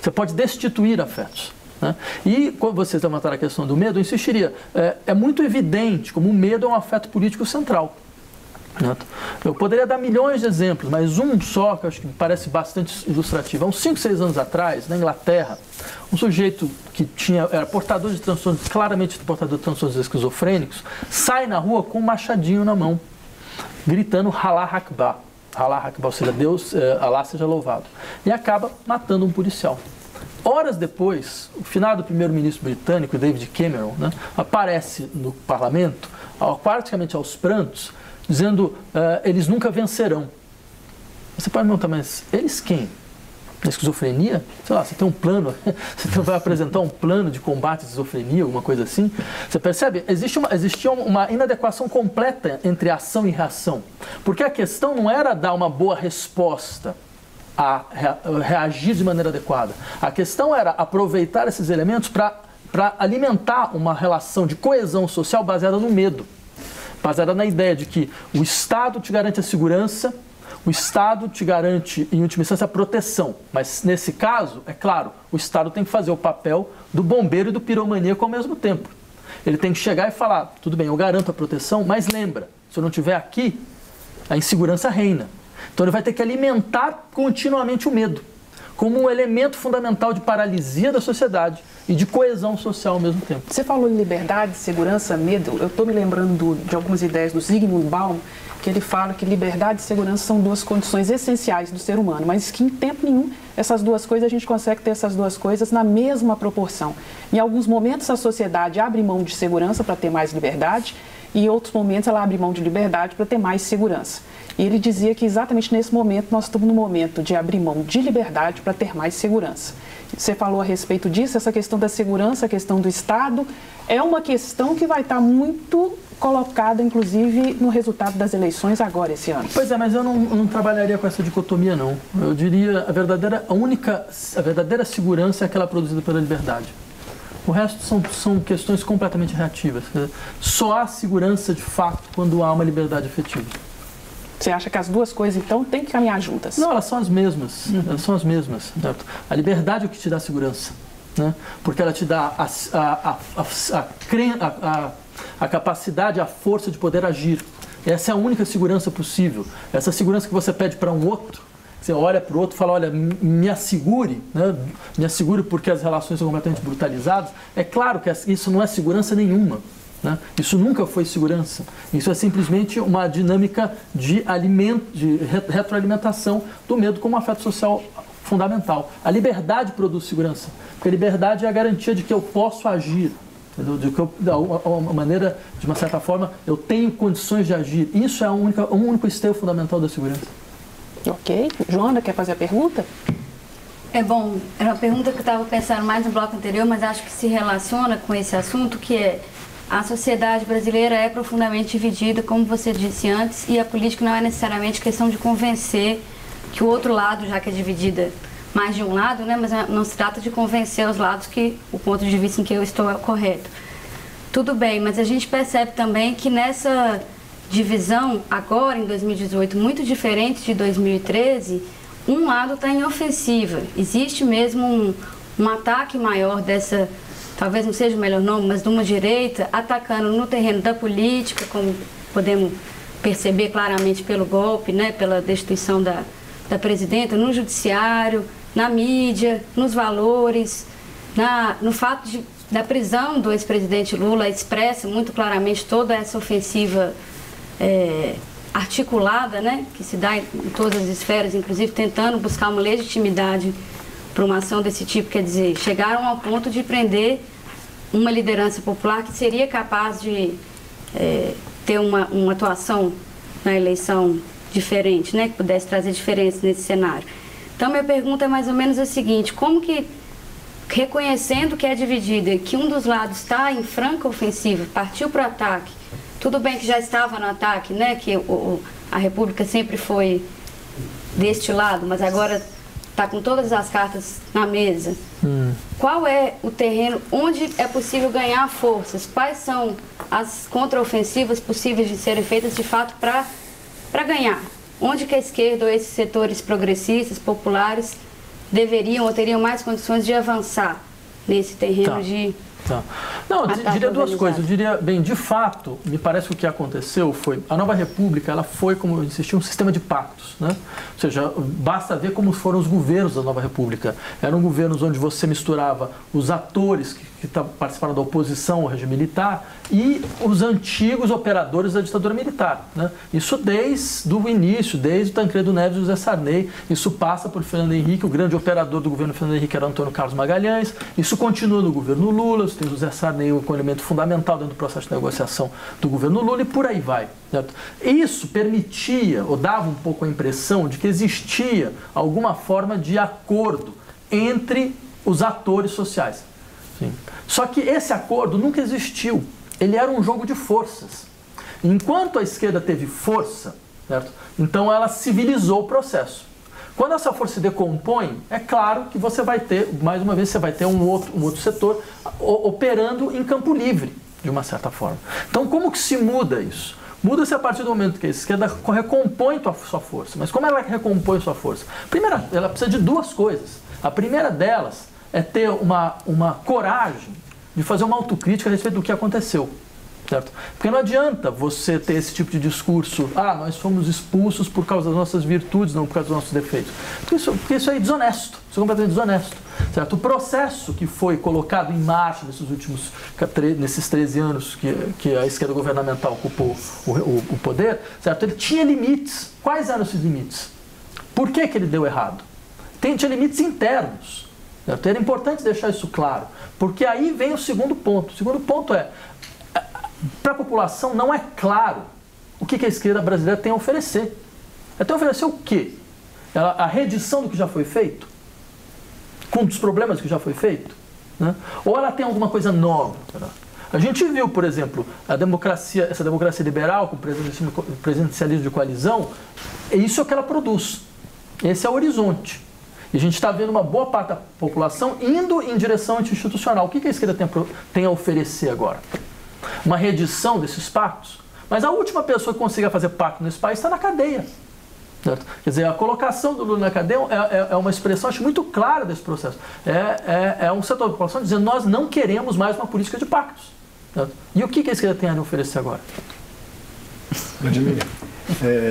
Você pode destituir afetos, né? E quando vocês levantaram a questão do medo, eu insistiria, é muito evidente como o medo é um afeto político central. Eu poderia dar milhões de exemplos, mas um só que eu acho que me parece bastante ilustrativo. Há uns 5, 6 anos atrás, na Inglaterra, um sujeito que era portador de transtornos, claramente portador de transtornos esquizofrênicos, sai na rua com um machadinho na mão, gritando Allah Akbar. Allah Akbar, ou seja, Deus, Allah seja louvado. E acaba matando um policial. Horas depois, o finado primeiro-ministro britânico, David Cameron, né, aparece no parlamento, praticamente aos prantos, dizendo eles nunca vencerão. Você pode me perguntar, mas eles quem? A esquizofrenia? Sei lá, você tem um plano, você vai apresentar um plano de combate à esquizofrenia, alguma coisa assim? Você percebe? Existia uma inadequação completa entre ação e reação. Porque a questão não era dar uma boa resposta, a reagir de maneira adequada. A questão era aproveitar esses elementos para alimentar uma relação de coesão social baseada no medo. Baseada na ideia de que o Estado te garante a segurança, o Estado te garante, em última instância, a proteção. Mas, nesse caso, é claro, o Estado tem que fazer o papel do bombeiro e do piromaníaco ao mesmo tempo. Ele tem que chegar e falar, tudo bem, eu garanto a proteção, mas lembra, se eu não estiver aqui, a insegurança reina. Então ele vai ter que alimentar continuamente o medo, como um elemento fundamental de paralisia da sociedade e de coesão social ao mesmo tempo. Você falou em liberdade, segurança, medo. Eu estou me lembrando de algumas ideias do Zygmunt Bauman, que ele fala que liberdade e segurança são duas condições essenciais do ser humano, mas que em tempo nenhum essas duas coisas, a gente consegue ter essas duas coisas na mesma proporção. Em alguns momentos a sociedade abre mão de segurança para ter mais liberdade, e em outros momentos ela abre mão de liberdade para ter mais segurança. E ele dizia que exatamente nesse momento nós estamos no momento de abrir mão de liberdade para ter mais segurança. Você falou a respeito disso, essa questão da segurança, a questão do Estado, é uma questão que vai estar muito colocada, inclusive, no resultado das eleições agora, esse ano. Pois é, mas eu não trabalharia com essa dicotomia, não. Eu diria, a verdadeira segurança é aquela produzida pela liberdade. O resto são questões completamente reativas. Só há segurança, de fato, quando há uma liberdade efetiva. Você acha que as duas coisas, então, têm que caminhar juntas? Não, elas são as mesmas. Elas são as mesmas. Certo? A liberdade é o que te dá segurança, né? Porque ela te dá a capacidade, a força de poder agir. Essa é a única segurança possível. Essa segurança que você pede para um outro, você olha para o outro e fala, olha, me assegure, né? Me assegure porque as relações são completamente brutalizadas. É claro que isso não é segurança nenhuma, né? Isso nunca foi segurança. Isso é simplesmente uma dinâmica de retroalimentação do medo como afeto social fundamental. A liberdade produz segurança, porque a liberdade é a garantia de que eu posso agir, de que uma maneira, de uma certa forma, eu tenho condições de agir. Isso é o único esteio fundamental da segurança. Ok. Joana, quer fazer a pergunta? Bom, era uma pergunta que eu estava pensando mais no bloco anterior, mas acho que se relaciona com esse assunto, que é: a sociedade brasileira é profundamente dividida, como você disse antes, e a política não é necessariamente questão de convencer que o outro lado, já que é dividida mais de um lado, né, mas não se trata de convencer os lados que o ponto de vista em que eu estou é o correto. Tudo bem, mas a gente percebe também que nessa divisão, agora em 2018, muito diferente de 2013, um lado está em ofensiva. Existe mesmo um ataque maior dessa, talvez não seja o melhor nome, mas de uma direita, atacando no terreno da política, como podemos perceber claramente pelo golpe, né, pela destituição da presidenta, no judiciário, na mídia, nos valores, no fato da prisão do ex-presidente Lula, expressa muito claramente toda essa ofensiva articulada, né, que se dá em todas as esferas, inclusive tentando buscar uma legitimidade para uma ação desse tipo. Quer dizer, chegaram ao ponto de prender uma liderança popular que seria capaz de ter uma atuação na eleição diferente, né, que pudesse trazer diferença nesse cenário. Então, minha pergunta é mais ou menos a seguinte: como que, reconhecendo que é dividida, que um dos lados está em franca ofensiva, partiu para o ataque, tudo bem que já estava no ataque, né, que a República sempre foi deste lado, mas agora está com todas as cartas na mesa. Qual é o terreno onde é possível ganhar forças? Quais são as contraofensivas possíveis de serem feitas, de fato, para ganhar? Onde que a esquerda ou esses setores progressistas, populares, deveriam ou teriam mais condições de avançar nesse terreno de... Não, eu diria duas coisas. Eu diria, bem, de fato, me parece que o que aconteceu foi, a Nova República, ela foi, como eu insisti, um sistema de pactos, né? Ou seja, basta ver como foram os governos da Nova República. Eram governos onde você misturava os atores que participaram da oposição ao regime militar e os antigos operadores da ditadura militar, né? Isso desde o início, desde o Tancredo Neves e José Sarney. Isso passa por Fernando Henrique, o grande operador do governo Fernando Henrique era Antônio Carlos Magalhães. Isso continua no governo Lula, você tem José Sarney como elemento fundamental dentro do processo de negociação do governo Lula, e por aí vai, certo? Isso permitia, ou dava um pouco a impressão de que existia alguma forma de acordo entre os atores sociais. Sim. Só que esse acordo nunca existiu. Ele era um jogo de forças. Enquanto a esquerda teve força, certo? Então ela civilizou o processo. Quando essa força se decompõe, é claro que você vai ter, mais uma vez, você vai ter um outro setor operando em campo livre, de uma certa forma. Então, como que se muda isso? Muda-se a partir do momento que a esquerda recompõe sua força. Mas como ela recompõe sua força? Primeiro, ela precisa de duas coisas. A primeira delas é ter uma coragem de fazer uma autocrítica a respeito do que aconteceu. certo? Porque não adianta você ter esse tipo de discurso, nós fomos expulsos por causa das nossas virtudes, não por causa dos nossos defeitos. Porque isso é desonesto, isso é completamente desonesto, certo? O processo que foi colocado em marcha nesses 13 anos que a esquerda governamental ocupou o poder, certo? Ele tinha limites. Quais eram esses limites? Por que ele deu errado? Tinha limites internos, certo? Era importante deixar isso claro, porque aí vem o segundo ponto. O segundo ponto é, para a população não é claro o que a esquerda brasileira tem a oferecer. Ela tem a oferecer o quê? A redição do que já foi feito? Com os problemas que já foi feito? Né? Ou ela tem alguma coisa nova? A gente viu, por exemplo, essa democracia liberal com presidencialismo de coalizão, é isso que ela produz. Esse é o horizonte. E a gente está vendo uma boa parte da população indo em direção anti-institucional. O que a esquerda tem a oferecer agora? Uma reedição desses pactos? Mas a última pessoa que consiga fazer pacto nesse país está na cadeia. Certo? Quer dizer, a colocação do Lula na cadeia é uma expressão, acho, muito clara desse processo. É um setor da população dizendo: nós não queremos mais uma política de pactos. Certo? E o que a esquerda tem a oferecer agora? Vladimir,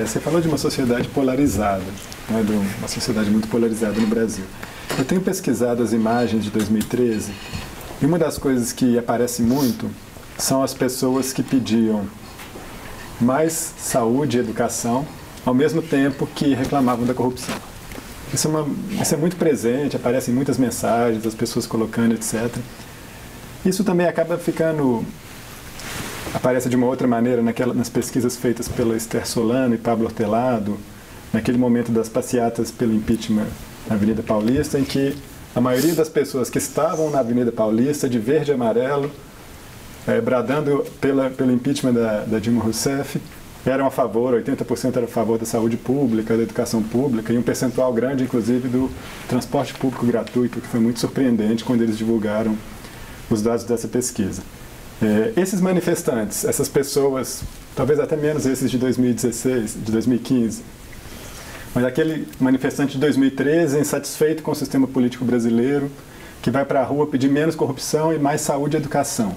você falou de uma sociedade polarizada, né, de uma sociedade muito polarizada no Brasil. Eu tenho pesquisado as imagens de 2013 e uma das coisas que aparece muito são as pessoas que pediam mais saúde e educação, ao mesmo tempo que reclamavam da corrupção. Isso é muito presente, aparecem muitas mensagens, as pessoas colocando, etc. Isso também acaba aparece de uma outra maneira nas pesquisas feitas pela Esther Solano e Pablo Hortelado, naquele momento das passeatas pelo impeachment na Avenida Paulista, em que a maioria das pessoas que estavam na Avenida Paulista, de verde e amarelo, bradando pelo impeachment da Dilma Rousseff, eram a favor, 80% eram a favor da saúde pública, da educação pública, e um percentual grande, inclusive, do transporte público gratuito, que foi muito surpreendente quando eles divulgaram os dados dessa pesquisa. Esses manifestantes, essas pessoas, talvez até menos esses de 2016, de 2015, mas aquele manifestante de 2013, insatisfeito com o sistema político brasileiro, que vai para a rua pedir menos corrupção e mais saúde e educação.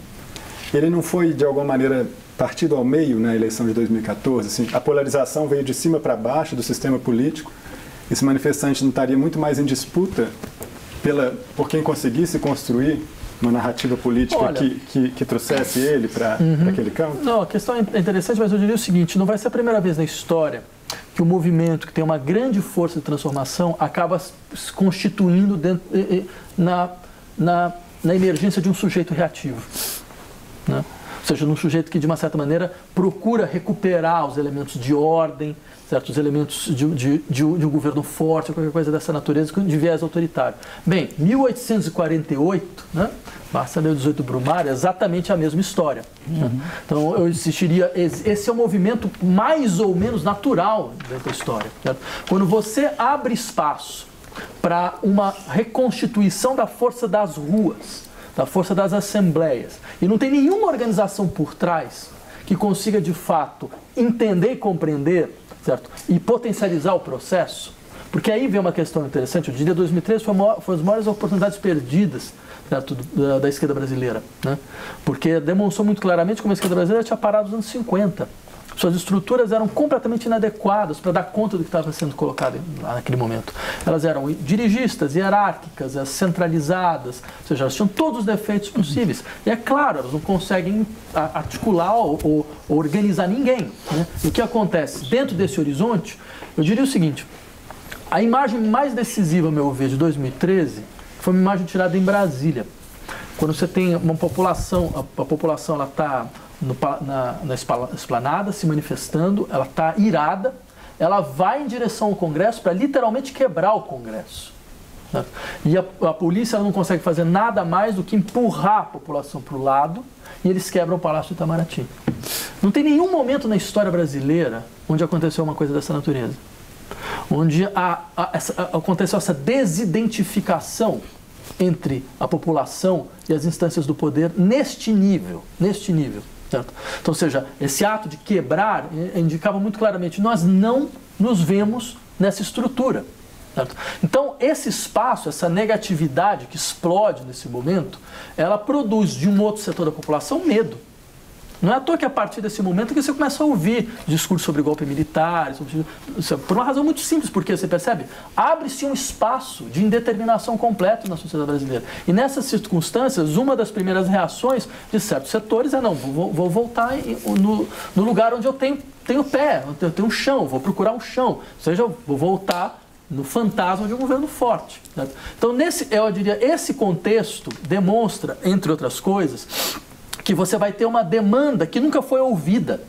Ele não foi, de alguma maneira, partido ao meio na eleição de 2014? Assim, a polarização veio de cima para baixo do sistema político. Esse manifestante não estaria muito mais em disputa por quem conseguisse construir uma narrativa política que trouxesse ele para aquele campo? Não, a questão é interessante, mas eu diria o seguinte: não vai ser a primeira vez na história que o movimento que tem uma grande força de transformação acaba se constituindo na emergência de um sujeito reativo. Né? Ou seja, num sujeito que, de uma certa maneira, procura recuperar os elementos de ordem, certos elementos de um governo forte, qualquer coisa dessa natureza, de viés autoritário. Bem, 1848, né? Basta ler o 18 Brumário, é exatamente a mesma história. Né? Então, eu insistiria, esse é um movimento mais ou menos natural dentro da história. Certo? Quando você abre espaço para uma reconstituição da força das ruas, da força das assembleias, e não tem nenhuma organização por trás que consiga, de fato, entender e compreender, certo? E potencializar o processo, porque aí vem uma questão interessante. Eu diria que 2013 foi as maiores oportunidades perdidas, certo, da esquerda brasileira, né? Porque demonstrou muito claramente como a esquerda brasileira tinha parado nos anos 50. Suas estruturas eram completamente inadequadas para dar conta do que estava sendo colocado naquele momento. Elas eram dirigistas, hierárquicas, centralizadas, ou seja, elas tinham todos os defeitos possíveis. E é claro, elas não conseguem articular ou organizar ninguém. Né? E o que acontece? Dentro desse horizonte, eu diria o seguinte: a imagem mais decisiva, a meu ver, de 2013, foi uma imagem tirada em Brasília. Quando você tem uma população, a população ela está na esplanada, se manifestando, ela está irada, ela vai em direção ao Congresso para literalmente quebrar o Congresso. Né? E a polícia ela não consegue fazer nada mais do que empurrar a população para o lado, e eles quebram o Palácio do Itamaraty. Não tem nenhum momento na história brasileira onde aconteceu uma coisa dessa natureza. Onde aconteceu essa desidentificação entre a população e as instâncias do poder neste nível. Certo? Então, ou seja, esse ato de quebrar indicava muito claramente: nós não nos vemos nessa estrutura. Certo? Então, esse espaço, essa negatividade que explode nesse momento, ela produz de um outro setor da população medo. Não é à toa que a partir desse momento que você começa a ouvir discursos sobre golpe militar, por uma razão muito simples, porque você percebe, abre-se um espaço de indeterminação completo na sociedade brasileira. E nessas circunstâncias, uma das primeiras reações de certos setores é não, vou voltar no lugar onde eu tenho pé, onde eu tenho um chão, vou procurar um chão, ou seja, eu vou voltar no fantasma de um governo forte. Certo? Então, eu diria, esse contexto demonstra, entre outras coisas, que você vai ter uma demanda que nunca foi ouvida.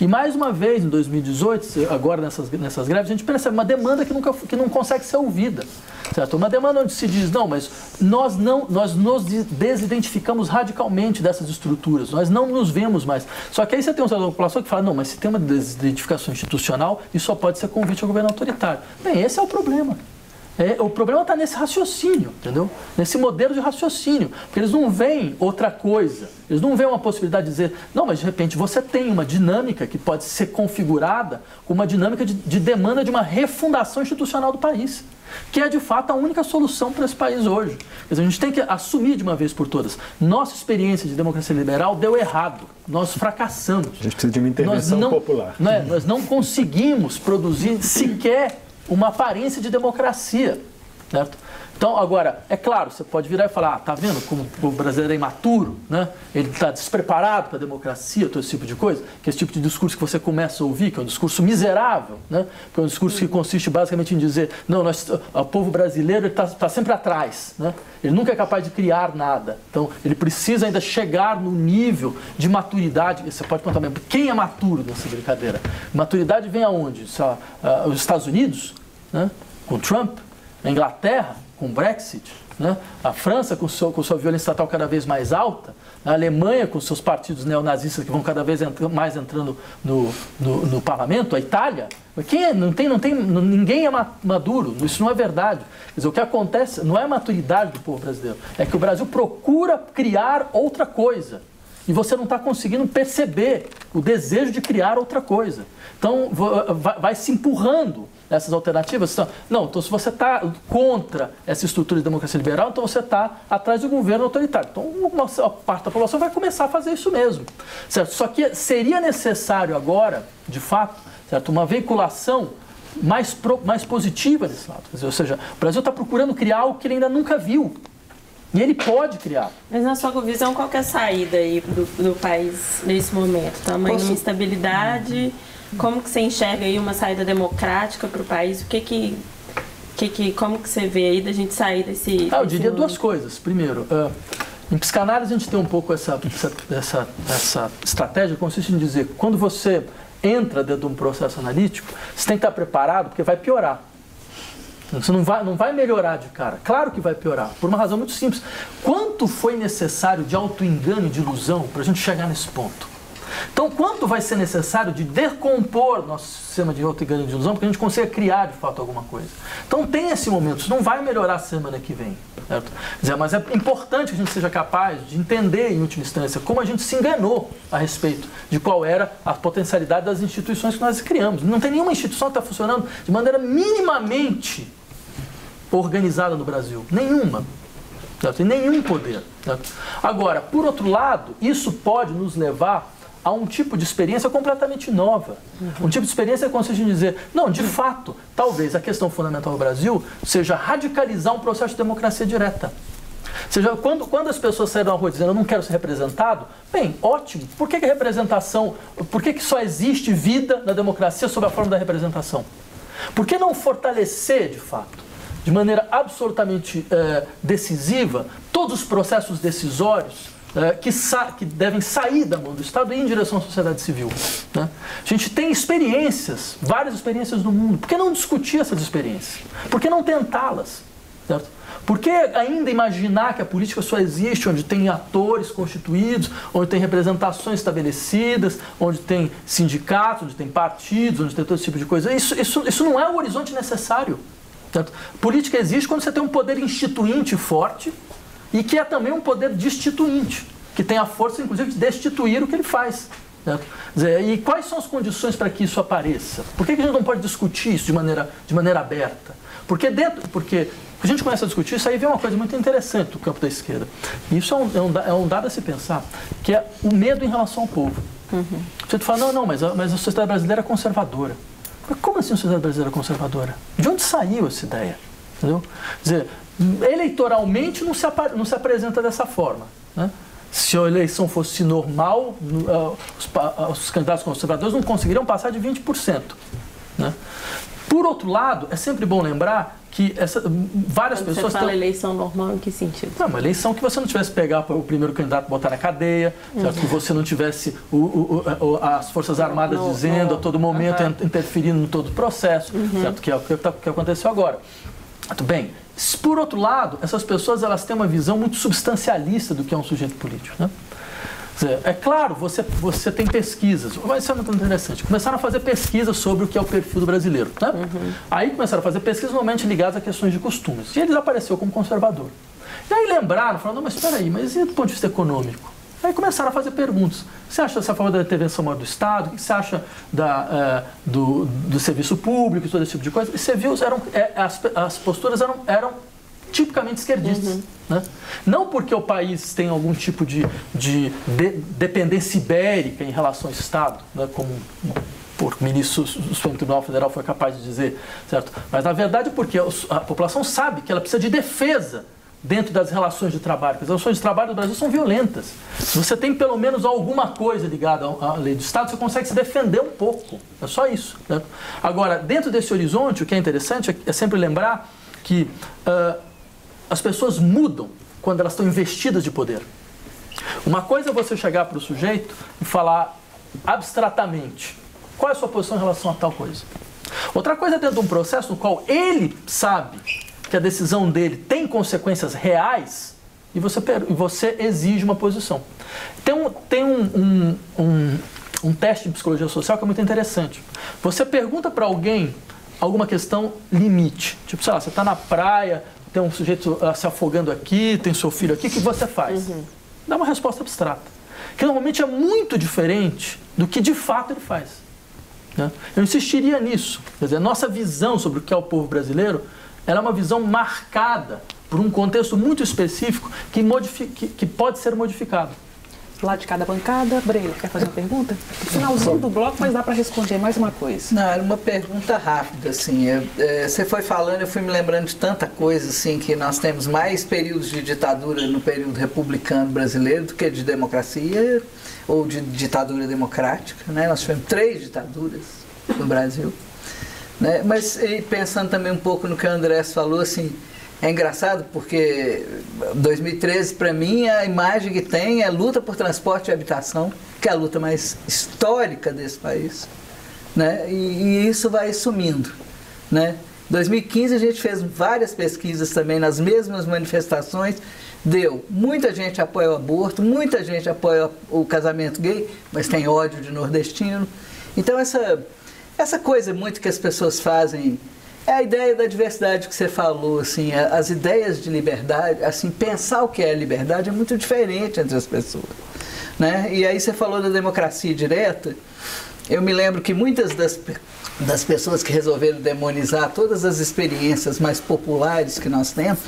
E mais uma vez, em 2018, agora nessas greves, a gente percebe uma demanda que não consegue ser ouvida. Certo? Uma demanda onde se diz, não, mas nós nos desidentificamos radicalmente dessas estruturas, nós não nos vemos mais. Só que aí você tem um setor da população que fala, não, mas se tem uma desidentificação institucional, isso só pode ser convite ao governo autoritário. Bem, esse é o problema. O problema está nesse raciocínio, entendeu? Nesse modelo de raciocínio. Porque eles não veem outra coisa. Eles não veem uma possibilidade de dizer, não, mas de repente você tem uma dinâmica que pode ser configurada como uma dinâmica de demanda de uma refundação institucional do país, que é de fato a única solução para esse país hoje. Quer dizer, a gente tem que assumir de uma vez por todas. Nossa experiência de democracia liberal deu errado. Nós fracassamos. A gente precisa de uma intervenção popular. Nós não conseguimos produzir sequer uma aparência de democracia, certo? Então, agora, é claro, você pode virar e falar, tá vendo como o brasileiro é imaturo, né? Ele está despreparado para a democracia, todo esse tipo de coisa, que esse tipo de discurso que você começa a ouvir, que é um discurso miserável, né? Que é um discurso que consiste basicamente em dizer, não, o povo brasileiro está sempre atrás, né? Ele nunca é capaz de criar nada, então ele precisa ainda chegar no nível de maturidade. Você pode perguntar mesmo, quem é maturo nessa brincadeira? Maturidade vem aonde? Os Estados Unidos, né? Com Trump, a Inglaterra, com o Brexit, né? A França com sua violência estatal cada vez mais alta, a Alemanha com seus partidos neonazistas que vão cada vez mais entrando no parlamento, a Itália. Ninguém é maduro, isso não é verdade. Quer dizer, o que acontece não é a maturidade do povo brasileiro, é que o Brasil procura criar outra coisa. E você não está conseguindo perceber o desejo de criar outra coisa. Então, vai se empurrando essas alternativas. Então, se você está contra essa estrutura de democracia liberal, então você está atrás do governo autoritário. Então, uma parte da população vai começar a fazer isso mesmo. Certo? Só que seria necessário agora, de fato, certo? Uma veiculação mais positiva desse lado. Quer dizer, ou seja, o Brasil está procurando criar algo que ele ainda nunca viu. E ele pode criar. Mas na sua visão, qual que é a saída aí do país nesse momento? Tamanho de instabilidade, como que você enxerga aí uma saída democrática para o país? Como que você vê aí da gente sair desse... Eu diria duas coisas. Primeiro, em psicanálise a gente tem um pouco essa estratégia que consiste em dizer que quando você entra dentro de um processo analítico, você tem que estar preparado porque vai piorar. Você não vai melhorar de cara. Claro que vai piorar, por uma razão muito simples. Quanto foi necessário de auto-engano e de ilusão para a gente chegar nesse ponto? Então, quanto vai ser necessário de decompor nosso sistema de auto-engano e de ilusão para que a gente consiga criar, de fato, alguma coisa? Então, tem esse momento. Isso não vai melhorar semana que vem. Certo? Mas é importante que a gente seja capaz de entender, em última instância, como a gente se enganou a respeito de qual era a potencialidade das instituições que nós criamos. Não tem nenhuma instituição que está funcionando de maneira minimamente organizada no Brasil. Nenhuma. Certo? E nenhum poder. Certo? Agora, por outro lado, isso pode nos levar a um tipo de experiência completamente nova. Um tipo de experiência que consiste em dizer, não, de fato, talvez a questão fundamental do Brasil seja radicalizar um processo de democracia direta. Ou seja, quando as pessoas saíram na rua dizendo, eu não quero ser representado, bem, ótimo. Por que a representação, por que só existe vida na democracia sob a forma da representação? Por que não fortalecer, de fato, de maneira absolutamente decisiva, todos os processos decisórios que devem sair da mão do Estado e ir em direção à sociedade civil? Né? A gente tem experiências, várias experiências no mundo. Por que não discutir essas experiências? Por que não tentá-las? Certo? Por que ainda imaginar que a política só existe onde tem atores constituídos, onde tem representações estabelecidas, onde tem sindicatos, onde tem partidos, onde tem todo esse tipo de coisa? Isso não é o horizonte necessário. Certo? Política existe quando você tem um poder instituinte forte e que é também um poder destituinte, que tem a força, inclusive, de destituir o que ele faz. Certo? E quais são as condições para que isso apareça? Por que a gente não pode discutir isso de maneira aberta? Porque a gente começa a discutir isso, aí vem uma coisa muito interessante do campo da esquerda. E isso é um dado a se pensar, que é o medo em relação ao povo. Você fala, não, mas a sociedade brasileira é conservadora. Mas como assim a sociedade brasileira é conservadora? De onde saiu essa ideia? Entendeu? Quer dizer, eleitoralmente não se apresenta dessa forma, né? Se a eleição fosse normal, os candidatos conservadores não conseguiriam passar de 20%. Né? Por outro lado, é sempre bom lembrar que várias Quando pessoas... Você fala eleição normal em que sentido? Não, uma eleição que você não tivesse pegar o primeiro candidato e botar na cadeia, certo? Que você não tivesse as Forças Armadas dizendo a todo momento, interferindo em todo o processo, certo? Que é o que aconteceu agora. Muito bem. Por outro lado, essas pessoas elas têm uma visão muito substancialista do que é um sujeito político, né? Quer dizer, é claro, você tem pesquisas, mas isso é muito interessante. Começaram a fazer pesquisas sobre o que é o perfil do brasileiro, né? Aí começaram a fazer pesquisas normalmente ligadas a questões de costumes. E ele apareceu como conservador. E aí lembraram, falaram, não, mas espera aí, mas e do ponto de vista econômico? Aí começaram a fazer perguntas. Você acha a favor da intervenção maior do Estado? O que você acha do serviço público, todo esse tipo de coisa? E você viu, as posturas eram tipicamente esquerdistas. Né? Não porque o país tem algum tipo de dependência ibérica em relação ao Estado, né, como o ministro do Supremo Tribunal Federal foi capaz de dizer, certo? Mas na verdade porque a população sabe que ela precisa de defesa dentro das relações de trabalho. Porque as relações de trabalho do Brasil são violentas. Se você tem pelo menos alguma coisa ligada à lei do Estado, você consegue se defender um pouco. É só isso. Né? Agora, dentro desse horizonte, o que é interessante é sempre lembrar que as pessoas mudam quando elas estão investidas de poder. Uma coisa é você chegar para o sujeito e falar abstratamente qual é a sua posição em relação a tal coisa. Outra coisa é dentro de um processo no qual ele sabe que a decisão dele tem consequências reais e você exige uma posição. Tem um teste de psicologia social que é muito interessante. Você pergunta para alguém alguma questão limite. Tipo, sei lá, você está na praia, tem um sujeito se afogando aqui, tem seu filho aqui, o que você faz? Dá uma resposta abstrata. Que normalmente é muito diferente do que de fato ele faz. Né? Eu insistiria nisso. Quer dizer, a nossa visão sobre o que é o povo brasileiro, ela é uma visão marcada por um contexto muito específico que pode ser modificado. Lá de cada bancada, Breila, quer fazer uma pergunta? No finalzinho do bloco, mas dá para responder mais uma coisa. Não, era uma pergunta rápida, assim. Você foi falando, eu fui me lembrando de tanta coisa, assim, que nós temos mais períodos de ditadura no período republicano brasileiro do que de democracia ou de ditadura democrática, né? Nós tivemos 3 ditaduras no Brasil. Né? Mas pensando também um pouco no que o Andrés falou, assim, é engraçado porque 2013, para mim, a imagem que tem é luta por transporte e habitação, que é a luta mais histórica desse país. Né? E isso vai sumindo. Né? Em 2015, a gente fez várias pesquisas também nas mesmas manifestações. Deu. Muita gente apoia o aborto, muita gente apoia o casamento gay, mas tem ódio de nordestino. Então, essa coisa muito que as pessoas fazem é a ideia da diversidade que você falou, assim, as ideias de liberdade, assim, pensar o que é liberdade é muito diferente entre as pessoas, né? E aí você falou da democracia direta, eu me lembro que muitas das pessoas que resolveram demonizar todas as experiências mais populares que nós temos,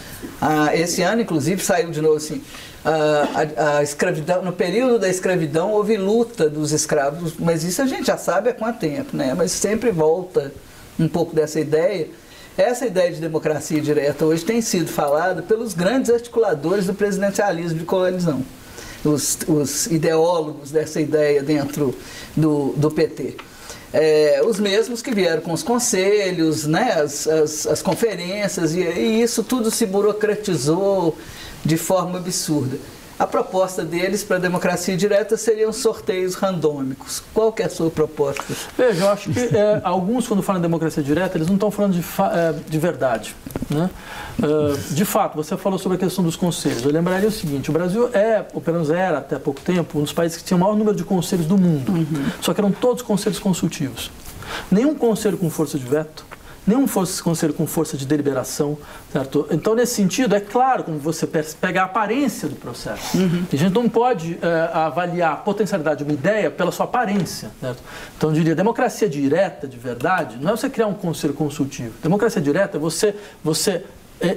esse ano, inclusive, saiu de novo assim, a escravidão, no período da escravidão houve luta dos escravos, mas isso a gente já sabe há quanto tempo, né? Mas sempre volta um pouco dessa ideia. Essa ideia de democracia direta hoje tem sido falada pelos grandes articuladores do presidencialismo de coalizão, os ideólogos dessa ideia dentro do PT. Os mesmos que vieram com os conselhos, né, as conferências, e isso tudo se burocratizou de forma absurda. A proposta deles para a democracia direta seriam sorteios randômicos. Qual que é a sua proposta? Veja, eu acho que alguns, quando falam em democracia direta, eles não estão falando de verdade. Né? De fato, você falou sobre a questão dos conselhos. Eu lembraria o seguinte, o Brasil ou pelo menos era até há pouco tempo, um dos países que tinha o maior número de conselhos do mundo. Só que eram todos conselhos consultivos. Nenhum conselho com força de veto, nenhum conselho com força de deliberação, certo? Então, nesse sentido, é claro, como você pega a aparência do processo. A gente não pode avaliar a potencialidade de uma ideia pela sua aparência, certo? Então, eu diria, democracia direta, de verdade, não é você criar um conselho consultivo. Democracia direta é você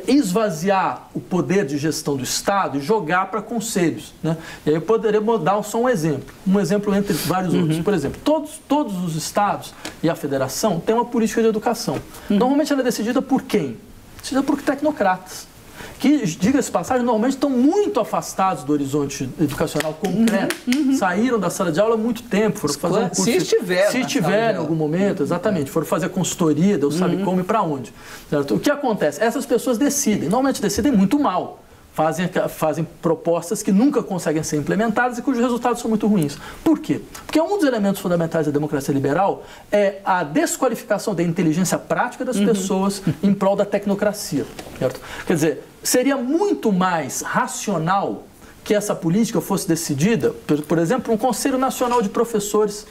esvaziar o poder de gestão do Estado e jogar para conselhos, né? E aí eu poderia dar só um exemplo entre vários outros. Por exemplo, todos os estados e a federação têm uma política de educação. Normalmente ela é decidida por quem? Decidida por tecnocratas, que, diga-se de passagem, normalmente estão muito afastados do horizonte educacional concreto, saíram da sala de aula há muito tempo, foram fazer um curso... Se estiver em algum momento, exatamente, foram fazer consultoria, Deus sabe como e para onde. Certo? O que acontece? Essas pessoas decidem, normalmente decidem muito mal, fazem propostas que nunca conseguem ser implementadas e cujos resultados são muito ruins. Por quê? Porque um dos elementos fundamentais da democracia liberal é a desqualificação da inteligência prática das pessoas em prol da tecnocracia. Certo? Quer dizer, seria muito mais racional que essa política fosse decidida, por exemplo, por um Conselho Nacional de Professores,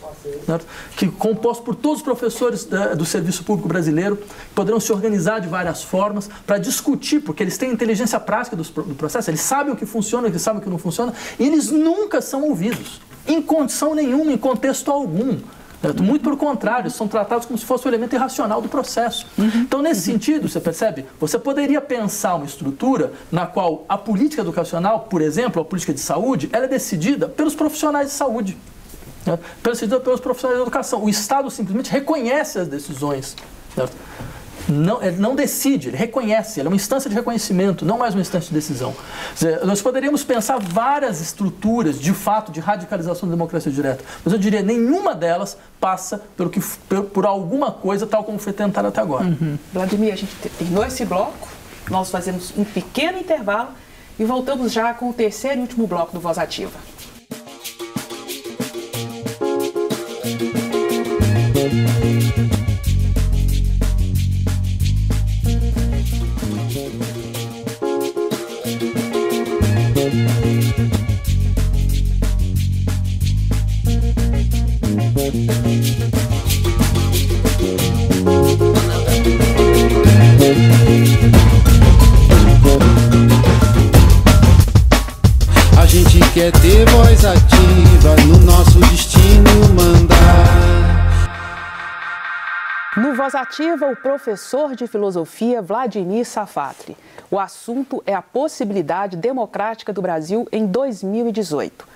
certo? Que composto por todos os professores do Serviço Público Brasileiro, poderão se organizar de várias formas para discutir, porque eles têm inteligência prática do processo, eles sabem o que funciona, eles sabem o que não funciona, e eles nunca são ouvidos, em condição nenhuma, em contexto algum. Muito pelo contrário, eles são tratados como se fosse um elemento irracional do processo. Então, nesse sentido, você percebe, você poderia pensar uma estrutura na qual a política educacional, por exemplo, a política de saúde, ela é decidida pelos profissionais de saúde, decidida pelos profissionais de educação. O Estado simplesmente reconhece as decisões, certo? Não, ele não decide, ele reconhece, ele é uma instância de reconhecimento, não mais uma instância de decisão. Nós poderíamos pensar várias estruturas, de fato, de radicalização da democracia direta, mas eu diria, nenhuma delas passa por alguma coisa tal como foi tentado até agora. Vladimir, a gente terminou esse bloco, nós fazemos um pequeno intervalo e voltamos já com o terceiro e último bloco do Voz Ativa. A gente quer ter voz ativa no nosso destino mandar. No Voz Ativa, o professor de filosofia Vladimir Safatli. O assunto é a possibilidade democrática do Brasil em 2018.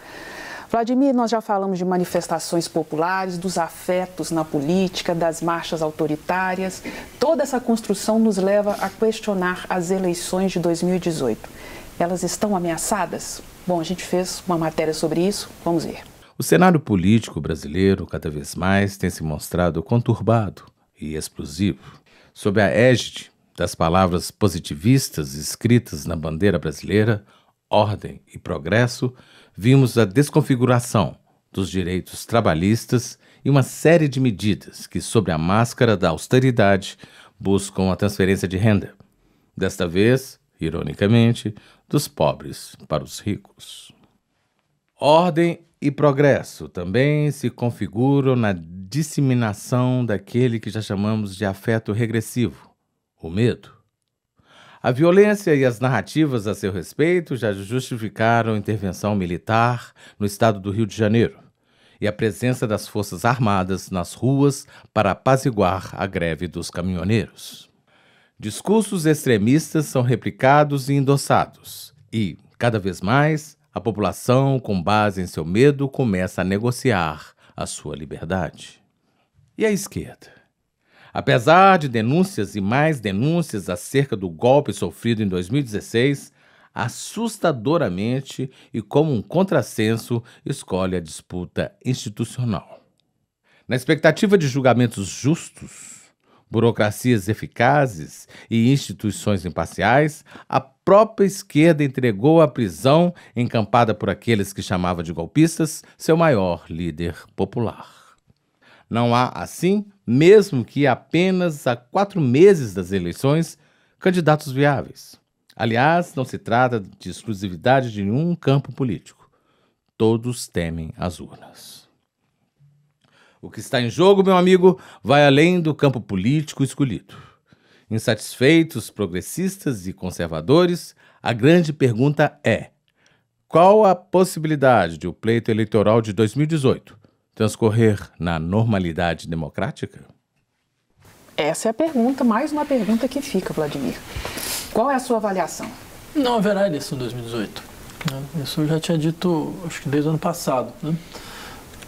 Vladimir, nós já falamos de manifestações populares, dos afetos na política, das marchas autoritárias. Toda essa construção nos leva a questionar as eleições de 2018. Elas estão ameaçadas? Bom, a gente fez uma matéria sobre isso, vamos ver. O cenário político brasileiro, cada vez mais, tem se mostrado conturbado e explosivo. Sob a égide das palavras positivistas escritas na bandeira brasileira, ordem e progresso, vimos a desconfiguração dos direitos trabalhistas e uma série de medidas que, sob a máscara da austeridade, buscam a transferência de renda. Desta vez, ironicamente, dos pobres para os ricos. Ordem e progresso também se configuram na disseminação daquele que já chamamos de afeto regressivo, o medo. A violência e as narrativas a seu respeito já justificaram intervenção militar no estado do Rio de Janeiro e a presença das Forças Armadas nas ruas para apaziguar a greve dos caminhoneiros. Discursos extremistas são replicados e endossados e, cada vez mais, a população, com base em seu medo, começa a negociar a sua liberdade. E a esquerda? Apesar de denúncias e mais denúncias acerca do golpe sofrido em 2016, assustadoramente e como um contrassenso, escolhe a disputa institucional. Na expectativa de julgamentos justos, burocracias eficazes e instituições imparciais, a própria esquerda entregou à prisão, encampada por aqueles que chamava de golpistas, seu maior líder popular. Não há, assim, mesmo que apenas há 4 meses das eleições, candidatos viáveis. Aliás, não se trata de exclusividade de nenhum campo político. Todos temem as urnas. O que está em jogo, meu amigo, vai além do campo político escolhido. Insatisfeitos, progressistas e conservadores, a grande pergunta é: qual a possibilidade de o pleito eleitoral de 2018 transcorrer na normalidade democrática? Essa é a pergunta, mais uma pergunta que fica, Vladimir. Qual é a sua avaliação? Não haverá eleição em 2018. Isso eu já tinha dito, acho que desde o ano passado. Né?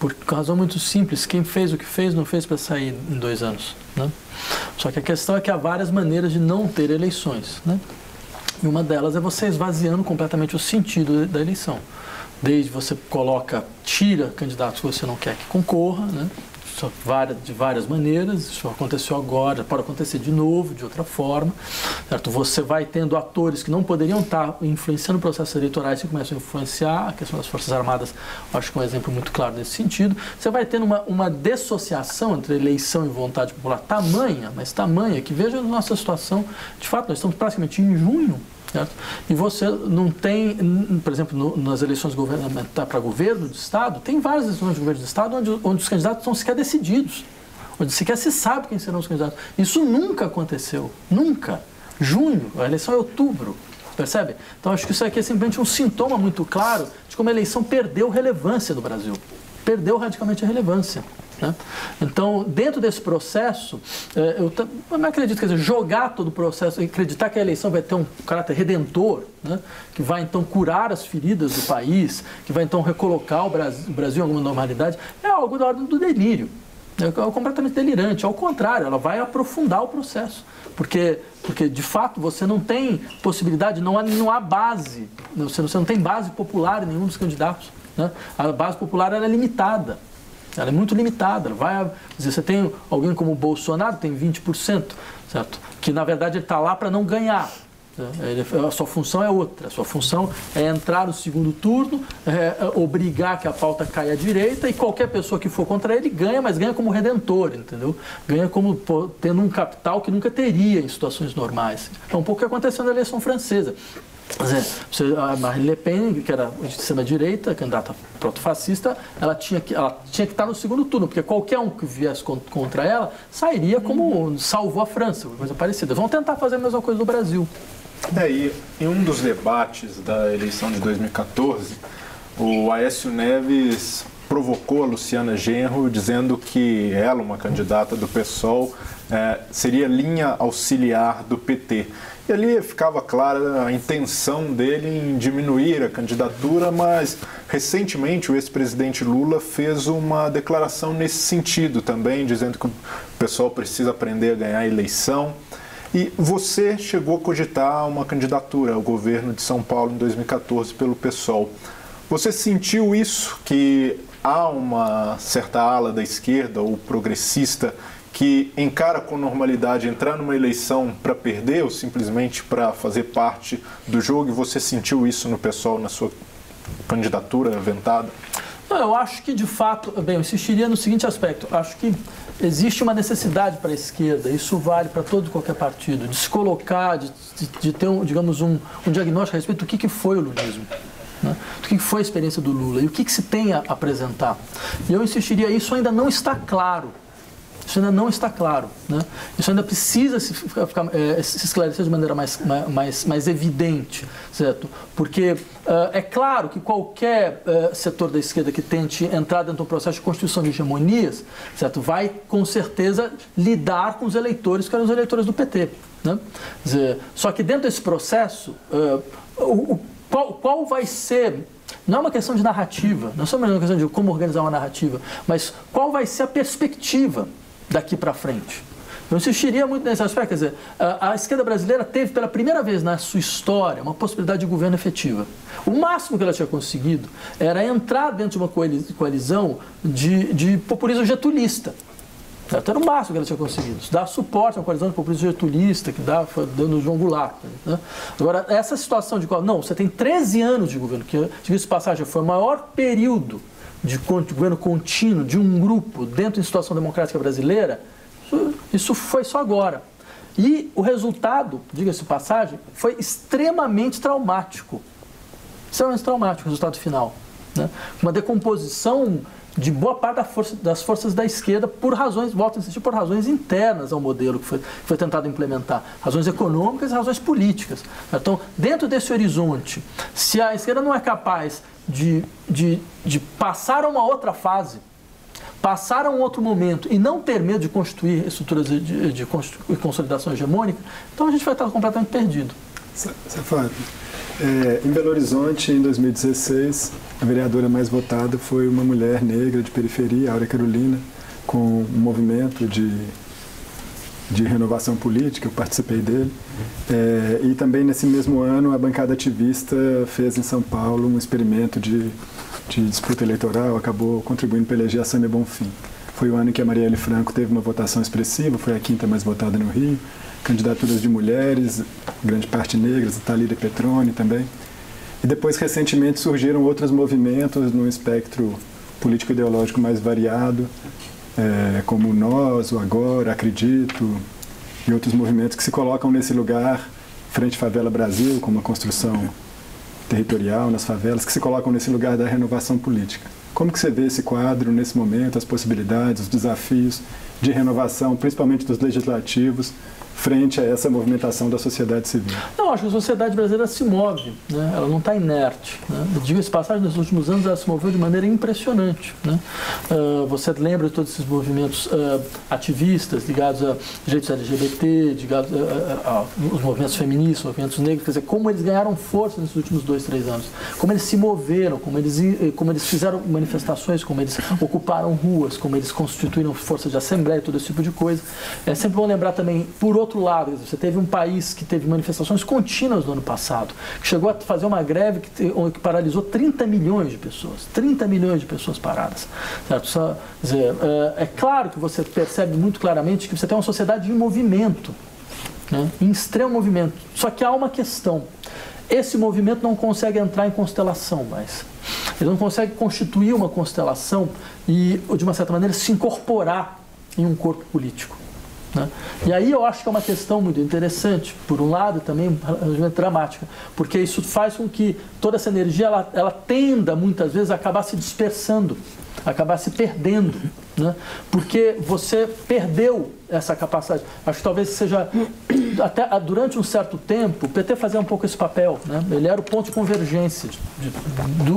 Por razão muito simples, quem fez o que fez, não fez para sair em 2 anos. Né? Só que a questão é que há várias maneiras de não ter eleições. Né? E uma delas é você esvaziando completamente o sentido da eleição. Desde você tira candidatos que você não quer que concorra, né? De várias maneiras, isso aconteceu agora, pode acontecer de novo, de outra forma, certo? Você vai tendo atores que não poderiam estar influenciando processos eleitorais e começam a influenciar, a questão das Forças Armadas, acho que é um exemplo muito claro nesse sentido. Você vai tendo uma dissociação entre eleição e vontade popular tamanha, que veja a nossa situação, de fato, nós estamos praticamente em junho, certo? E você não tem, por exemplo, nas eleições governamentais para governo de Estado, tem várias eleições de governo de Estado onde os candidatos estão sequer decididos, onde sequer se sabe quem serão os candidatos. Isso nunca aconteceu, nunca. Junho, a eleição é outubro, percebe? Então acho que isso aqui é simplesmente um sintoma muito claro de como a eleição perdeu relevância no Brasil, perdeu radicalmente a relevância. Né? Então, dentro desse processo, eu não acredito, quer dizer, jogar todo o processo, acreditar que a eleição vai ter um caráter redentor, né? Que vai então curar as feridas do país, que vai então recolocar o Brasil em alguma normalidade, é algo da ordem do delírio. É completamente delirante. Ao contrário, ela vai aprofundar o processo. Porque de fato, você não tem possibilidade, não há base, você não tem base popular em nenhum dos candidatos. Né? A base popular ela é limitada. Ela é muito limitada. Você tem alguém como o Bolsonaro, tem 20%, certo? Que na verdade ele está lá para não ganhar. A sua função é outra. A sua função é entrar no segundo turno, obrigar que a pauta caia à direita e qualquer pessoa que for contra ele ganha, mas ganha como redentor, entendeu? Ganha como tendo um capital que nunca teria em situações normais. É um pouco o que aconteceu na eleição francesa. A Marine Le Pen, que era de extrema-direita, candidata proto-fascista, ela tinha que estar no segundo turno, porque qualquer um que viesse contra ela sairia como salvou a França, coisa parecida. Vão tentar fazer a mesma coisa no Brasil. E em um dos debates da eleição de 2014, o Aécio Neves provocou a Luciana Genro, dizendo que ela, uma candidata do PSOL, seria linha auxiliar do PT. E ali ficava clara a intenção dele em diminuir a candidatura, mas recentemente o ex-presidente Lula fez uma declaração nesse sentido também, dizendo que o pessoal precisa aprender a ganhar a eleição. E você chegou a cogitar uma candidatura ao governo de São Paulo em 2014 pelo PSOL. Você sentiu isso, que há uma certa ala da esquerda ou progressista que encara com normalidade entrar numa eleição para perder ou simplesmente para fazer parte do jogo, e você sentiu isso no PSOL na sua candidatura aventada? Não, eu acho que, de fato, eu insistiria no seguinte aspecto. Acho que existe uma necessidade para a esquerda, isso vale para todo e qualquer partido, de se colocar, de ter, digamos, um diagnóstico a respeito do que foi o lulismo. Né? Do que foi a experiência do Lula e o que se tem a apresentar. E eu insistiria, isso ainda não está claro. Isso ainda não está claro. Né? Isso ainda precisa se esclarecer de maneira mais evidente, certo? Porque é claro que qualquer setor da esquerda que tente entrar dentro de um processo de construção de hegemonias, certo? Vai, com certeza, lidar com os eleitores que eram os eleitores do PT. Né? Quer dizer, só que dentro desse processo, qual vai ser... Não é uma questão de narrativa, não é só uma questão de como organizar uma narrativa, mas qual vai ser a perspectiva daqui para frente. Eu insistiria muito nesse aspecto, quer dizer, a esquerda brasileira teve pela primeira vez na sua história uma possibilidade de governo efetiva. O máximo que ela tinha conseguido era entrar dentro de uma coalizão de populismo getulista. Era o máximo que ela tinha conseguido. Dar suporte a uma coalizão de populismo getulista que dando João Goulart. Né? Agora, essa situação de qual... Não, você tem 13 anos de governo, que, diga-se de passagem, foi o maior período de governo contínuo de um grupo dentro da situação democrática brasileira. Isso foi só agora. E o resultado, diga-se de passagem, foi extremamente traumático. Extremamente traumático o resultado final. Né? Uma decomposição de boa parte das forças da esquerda por razões, volto a insistir, por razões internas ao modelo que foi tentado implementar. Razões econômicas e razões políticas. Então, dentro desse horizonte, se a esquerda não é capaz de passar a uma outra fase, passar a um outro momento e não ter medo de constituir estruturas de consolidação hegemônica, então a gente vai estar completamente perdido. Safado, em Belo Horizonte, em 2016, a vereadora mais votada foi uma mulher negra de periferia, Áurea Carolina, com um movimento de renovação política, eu participei dele. E também nesse mesmo ano, a bancada ativista fez em São Paulo um experimento de disputa eleitoral, acabou contribuindo para eleger a Sâmia Bonfim. Foi o ano em que a Marielle Franco teve uma votação expressiva, foi a 5ª mais votada no Rio. Candidaturas de mulheres, grande parte negras, Thalíria Petroni também. E depois, recentemente, surgiram outros movimentos no espectro político-ideológico mais variado, como o Nós, o Agora, Acredito, e outros movimentos que se colocam nesse lugar, Frente Favela Brasil, com uma construção territorial nas favelas, que se colocam nesse lugar da renovação política. Como que você vê esse quadro nesse momento, as possibilidades, os desafios de renovação, principalmente dos legislativos, frente a essa movimentação da sociedade civil? Não, acho que a sociedade brasileira se move, né? Ela não está inerte. Né? Diga-se passagem, nos últimos anos ela se moveu de maneira impressionante. Né? Você lembra de todos esses movimentos ativistas ligados a direitos LGBT, ligados aos movimentos feministas, movimentos negros, quer dizer, como eles ganharam força nesses últimos 2, 3 anos, como eles se moveram, como eles fizeram manifestações, como eles ocuparam ruas, como eles constituíram força de assembleia, todo esse tipo de coisa. É sempre bom lembrar também, por outro lado, você teve um país que teve manifestações contínuas no ano passado, que chegou a fazer uma greve que paralisou 30 milhões de pessoas. 30 milhões de pessoas paradas. Certo? Quer dizer, é claro que você percebe muito claramente que você tem uma sociedade em movimento, né? Em extremo movimento. Só que há uma questão. Esse movimento não consegue entrar em constelação mais. Ele não consegue constituir uma constelação e, de uma certa maneira, se incorporar em um corpo político. Né? E aí eu acho que é uma questão muito interessante, por um lado também dramática, porque isso faz com que toda essa energia ela tenda muitas vezes a acabar se dispersando, acabar se perdendo, né? Porque você perdeu essa capacidade. Acho que talvez seja, até durante um certo tempo, o PT fazia um pouco esse papel, né? Ele era o ponto de convergência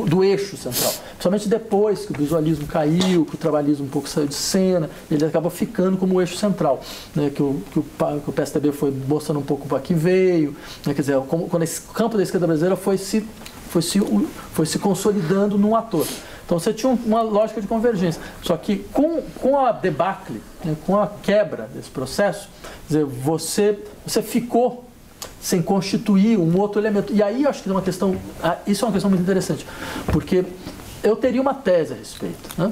do eixo central. Principalmente depois que o visualismo caiu, que o trabalhismo um pouco saiu de cena, ele acabou ficando como o eixo central, né? que o PSDB foi mostrando um pouco para que veio, né? Quer dizer, quando esse campo da esquerda brasileira foi se consolidando num ator. Então você tinha uma lógica de convergência. Só que com a debacle, né, com a quebra desse processo, quer dizer, você ficou sem constituir um outro elemento. E aí eu acho que é uma questão, isso é uma questão muito interessante, porque eu teria uma tese a respeito, né,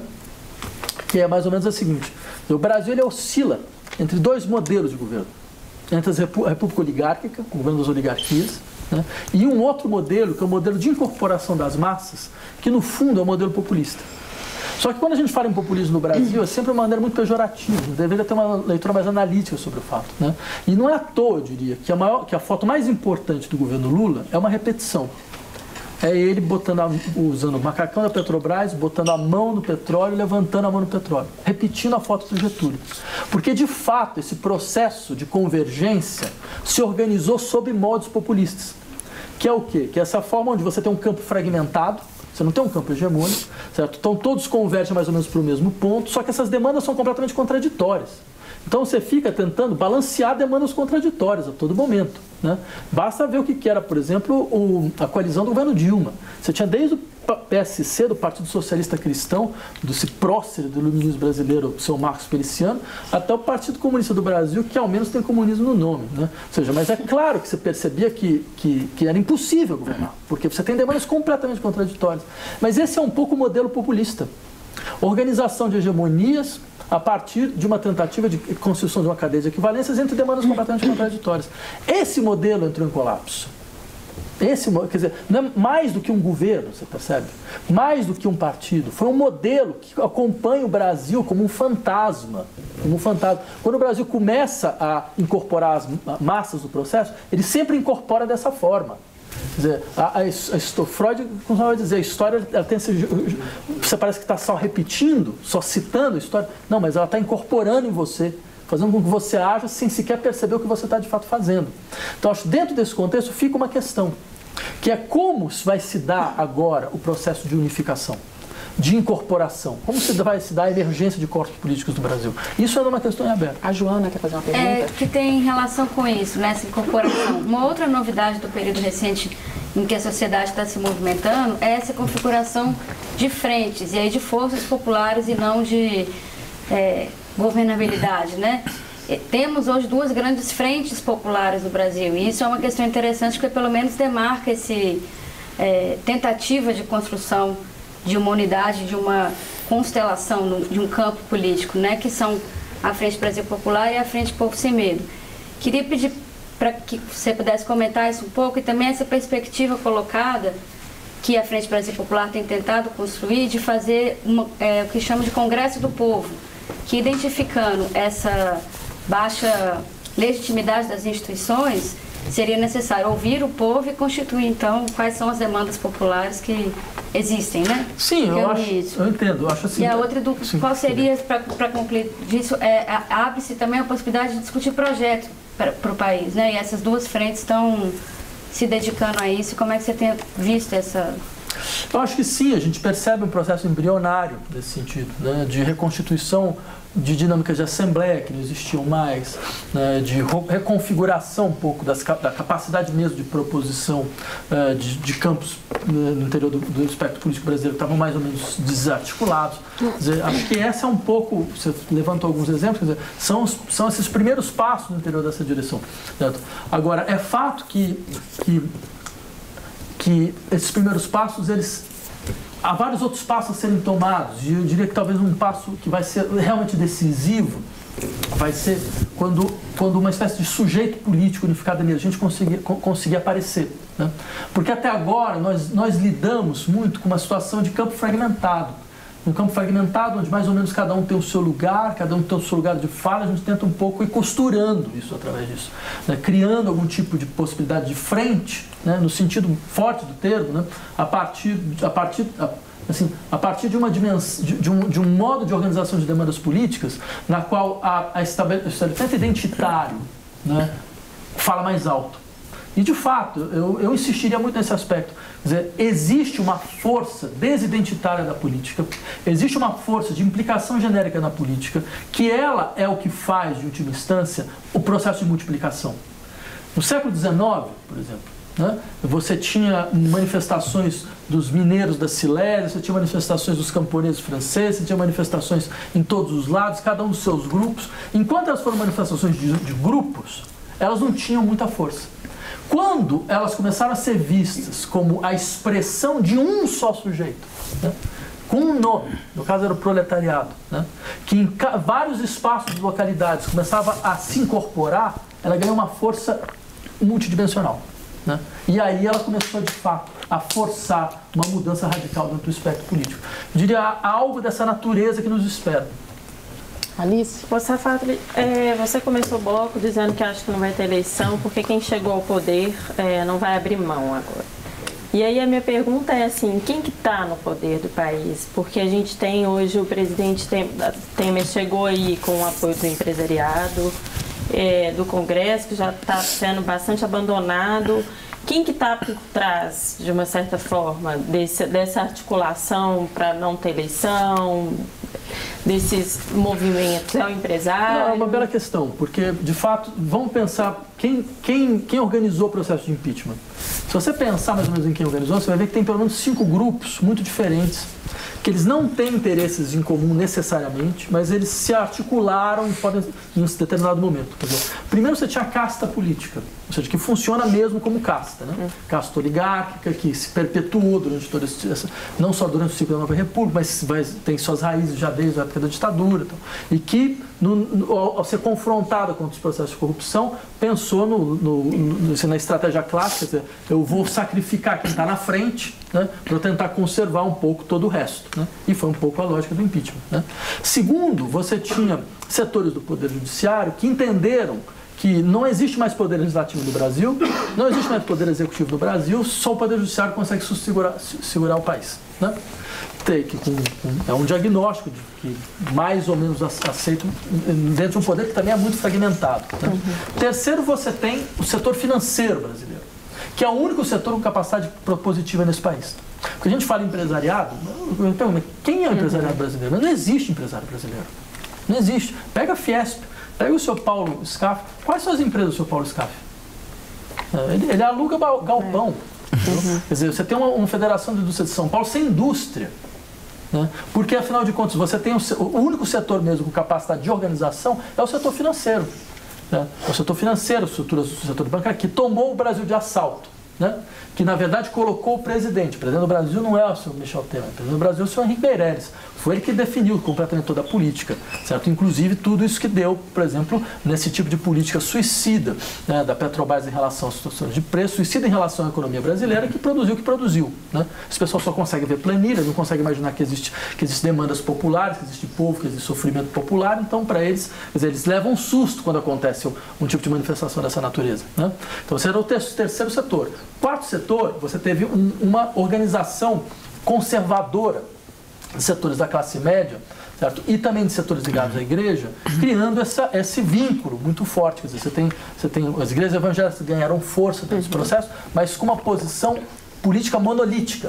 que é mais ou menos a seguinte: o Brasil ele oscila entre 2 modelos de governo, entre a república oligárquica, o governo das oligarquias, né, e um outro modelo, que é o modelo de incorporação das massas, que no fundo é o modelo populista. Só que quando a gente fala em populismo no Brasil, é sempre uma maneira muito pejorativa, deveria ter uma leitura mais analítica sobre o fato. Né? E não é à toa, eu diria, que a foto mais importante do governo Lula é uma repetição. É ele usando o macacão da Petrobras, botando a mão no petróleo, levantando a mão no petróleo, repetindo a foto do Getúlio. Porque, de fato, esse processo de convergência se organizou sob modos populistas. Que é o quê? Que é essa forma onde você tem um campo fragmentado, você não tem um campo hegemônico, certo? Então todos convergem mais ou menos para o mesmo ponto, só que essas demandas são completamente contraditórias. Então você fica tentando balancear demandas contraditórias a todo momento. Né? Basta ver o que era, por exemplo, a coalizão do governo Dilma. Você tinha desde o PSC, do Partido Socialista Cristão, do prócer do iluminismo brasileiro, o seu Marcos Periciano, até o Partido Comunista do Brasil, que ao menos tem comunismo no nome. Né? Ou seja, mas é claro que você percebia que era impossível governar, porque você tem demandas completamente contraditórias. Mas esse é um pouco o modelo populista. Organização de hegemonias a partir de uma tentativa de construção de uma cadeia de equivalências entre demandas completamente contraditórias. Esse modelo entrou em colapso. Quer dizer, não é mais do que um governo, você percebe? Mais do que um partido. Foi um modelo que acompanha o Brasil como um fantasma. Quando o Brasil começa a incorporar as massas do processo, ele sempre incorpora dessa forma. Quer dizer, Freud costumava dizer, a história ela tem você parece que está só repetindo, só citando a história. Não, mas ela está incorporando em você, fazendo com que você haja sem sequer perceber o que você está de fato fazendo. Então, acho que dentro desse contexto fica uma questão, que é como vai se dar agora o processo de unificação. de incorporação? Como se vai se dar a emergência de corpos políticos no Brasil? Isso é uma questão em aberto. A Joana quer fazer uma pergunta? Que tem relação com isso, nessa incorporação. Uma outra novidade do período recente em que a sociedade está se movimentando é essa configuração de frentes, e aí de forças populares e não de governabilidade, né? Temos hoje 2 grandes frentes populares no Brasil, e isso é uma questão interessante porque pelo menos demarca esse tentativa de construção de uma unidade, de uma constelação de um campo político, né? Que são a Frente Brasil Popular e a Frente Povo Sem Medo. Queria pedir para que você pudesse comentar isso um pouco e também essa perspectiva colocada que a Frente Brasil Popular tem tentado construir de fazer o que chama de Congresso do Povo, que identificando essa baixa legitimidade das instituições, seria necessário ouvir o povo e constituir, então, quais são as demandas populares que existem, né? Sim, eu entendo. Eu acho assim, e a outra, qual seria, para concluir disso, abre-se também a possibilidade de discutir projetos para o país, né? E essas 2 frentes estão se dedicando a isso. Como é que você tem visto essa... Eu acho que sim, a gente percebe um processo embrionário nesse sentido, né? De reconstituição de dinâmicas de assembleia que não existiam mais, né? De reconfiguração um pouco da capacidade mesmo de proposição de campos no interior do espectro político brasileiro que estavam mais ou menos desarticulados. Quer dizer, acho que essa é um pouco, você levantou alguns exemplos, quer dizer, são esses primeiros passos no interior dessa direção. Certo? Agora, é fato que esses primeiros passos, há vários outros passos a serem tomados, e eu diria que talvez um passo que vai ser realmente decisivo vai ser quando uma espécie de sujeito político unificado emergente conseguir aparecer, né? Porque até agora nós lidamos muito com uma situação de campo fragmentado. Um campo fragmentado onde mais ou menos cada um tem o seu lugar, cada um tem o seu lugar de fala, a gente tenta um pouco ir costurando isso através disso, né? Criando algum tipo de possibilidade de frente, né? No sentido forte do termo, né? A partir de uma dimensão, de um modo de organização de demandas políticas na qual o estabelecimento identitário, né? Fala mais alto. E, de fato, eu insistiria muito nesse aspecto. Quer dizer, existe uma força desidentitária da política, existe uma força de implicação genérica na política, que ela é o que faz, de última instância, o processo de multiplicação. No século XIX, por exemplo, né, você tinha manifestações dos mineiros da Silésia, você tinha manifestações dos camponeses franceses, você tinha manifestações em todos os lados, cada um dos seus grupos. Enquanto elas foram manifestações de grupos, elas não tinham muita força. Quando elas começaram a ser vistas como a expressão de um só sujeito, né, com um nome, no caso era o proletariado, né, que em vários espaços de localidades começava a se incorporar, ela ganhou uma força multidimensional, né? E aí ela começou, de fato, a forçar uma mudança radical dentro do espectro político. Eu diria, há algo dessa natureza que nos espera. Alice? Você começou o bloco dizendo que acha que não vai ter eleição porque quem chegou ao poder não vai abrir mão agora. E aí a minha pergunta é assim, quem que está no poder do país? Porque a gente tem hoje, o presidente Temer chegou aí com o apoio do empresariado, do Congresso, que já está sendo bastante abandonado. Quem que está por trás, de uma certa forma, dessa articulação para não ter eleição, desses movimentos? É o empresário? Não, é uma bela questão, porque, de fato, vamos pensar quem organizou o processo de impeachment. Se você pensar mais ou menos em quem organizou, você vai ver que tem pelo menos 5 grupos muito diferentes, que eles não têm interesses em comum necessariamente, mas eles se articularam em um determinado momento. Quer dizer, primeiro você tinha a casta política, ou seja, que funciona mesmo como casta, né? Casta oligárquica, que se perpetuou durante toda essa, não só durante o ciclo da Nova República, mas tem suas raízes já desde a época da ditadura, e que, ao ser confrontada com os processos de corrupção, pensou na estratégia clássica, quer dizer, eu vou sacrificar quem está na frente, né, para tentar conservar um pouco todo o resto, né? E foi um pouco a lógica do impeachment, né? Segundo, você tinha setores do Poder Judiciário que entenderam que não existe mais poder legislativo no Brasil, não existe mais poder executivo no Brasil, só o Poder Judiciário consegue segurar o país, né? É um diagnóstico que mais ou menos aceito dentro de um poder que também é muito fragmentado, né? Terceiro, você tem o setor financeiro brasileiro, que é o único setor com capacidade propositiva nesse país. Porque a gente fala em empresariado, eu pergunto, quem é o empresariado brasileiro? Não existe empresário brasileiro. Não existe. Pega a Fiesp, pega o seu Paulo Scaff. Quais são as empresas do seu Paulo Scaff? Ele aluga galpão. Quer dizer, você tem uma federação de indústria de São Paulo sem indústria. Né? Porque, afinal de contas, você tem o único setor mesmo com capacidade de organização é o setor financeiro. Né? O setor financeiro, o setor bancário, que tomou o Brasil de assalto. Né? Que, na verdade, colocou o presidente. O presidente do Brasil não é o senhor Michel Temer. O presidente do Brasil é o senhor Henrique Meirelles. Foi ele que definiu completamente toda a política, certo? Inclusive tudo isso que deu, por exemplo, nesse tipo de política suicida, né, da Petrobras em relação às situações de preço, suicida em relação à economia brasileira, que produziu o que produziu. Né? As pessoas só conseguem ver planilha, não conseguem imaginar que existem demandas populares, que existe povo, que existe sofrimento popular. Então, para eles, quer dizer, eles levam um susto quando acontece um tipo de manifestação dessa natureza. Né? Então, esse era o terceiro setor. Quarto setor, você teve uma organização conservadora de setores da classe média, certo? E também de setores ligados à igreja, criando esse vínculo muito forte. Quer dizer, você tem as igrejas evangélicas ganharam força nesse processo, mas com uma posição política monolítica,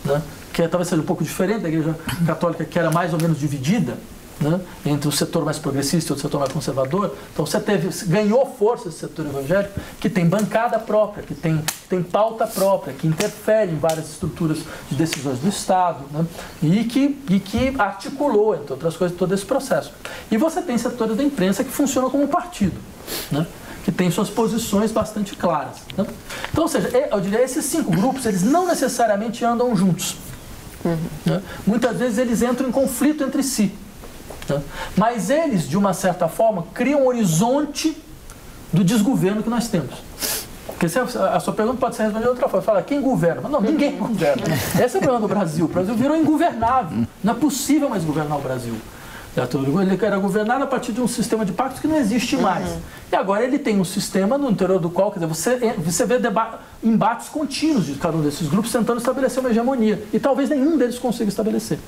né? Que talvez seja um pouco diferente da igreja católica, que era mais ou menos dividida, né, entre o setor mais progressista e o setor mais conservador. Então você ganhou força esse setor evangélico, que tem bancada própria, que tem pauta própria, que interfere em várias estruturas de decisões do Estado, né, e que articulou, entre outras coisas, todo esse processo. E você tem setores da imprensa que funcionam como um partido, né, que tem suas posições bastante claras. Né? Então, ou seja, eu diria, esses 5 grupos, eles não necessariamente andam juntos. Né? Muitas vezes eles entram em conflito entre si. Mas eles, de uma certa forma, criam um horizonte do desgoverno que nós temos. Porque a sua pergunta pode ser respondida de outra forma. Fala, quem governa? Mas não, ninguém governa. Esse é o problema do Brasil. O Brasil virou ingovernável. Não é possível mais governar o Brasil. Ele era governado a partir de um sistema de pactos que não existe mais. E agora ele tem um sistema no interior do qual, quer dizer, você vê embates contínuos de cada um desses grupos tentando estabelecer uma hegemonia. E talvez nenhum deles consiga estabelecer.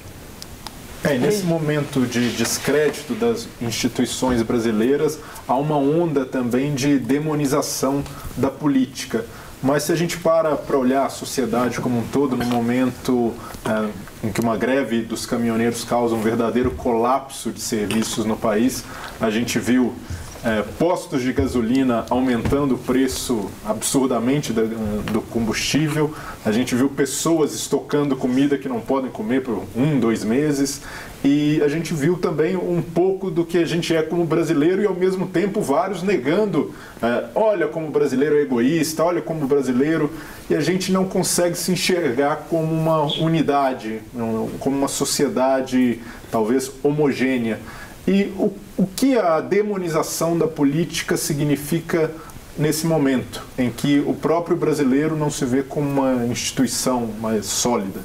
E nesse momento de descrédito das instituições brasileiras, há uma onda também de demonização da política. Mas se a gente para olhar a sociedade como um todo, no momento em que uma greve dos caminhoneiros causa um verdadeiro colapso de serviços no país, a gente viu postos de gasolina aumentando o preço absurdamente do combustível, a gente viu pessoas estocando comida que não podem comer por 1, 2 meses, e a gente viu também um pouco do que a gente é como brasileiro e ao mesmo tempo vários negando, olha como o brasileiro é egoísta, olha como o brasileiro, e a gente não consegue se enxergar como uma unidade, como uma sociedade talvez homogênea. E o que a demonização da política significa nesse momento, em que o próprio brasileiro não se vê como uma instituição mais sólida?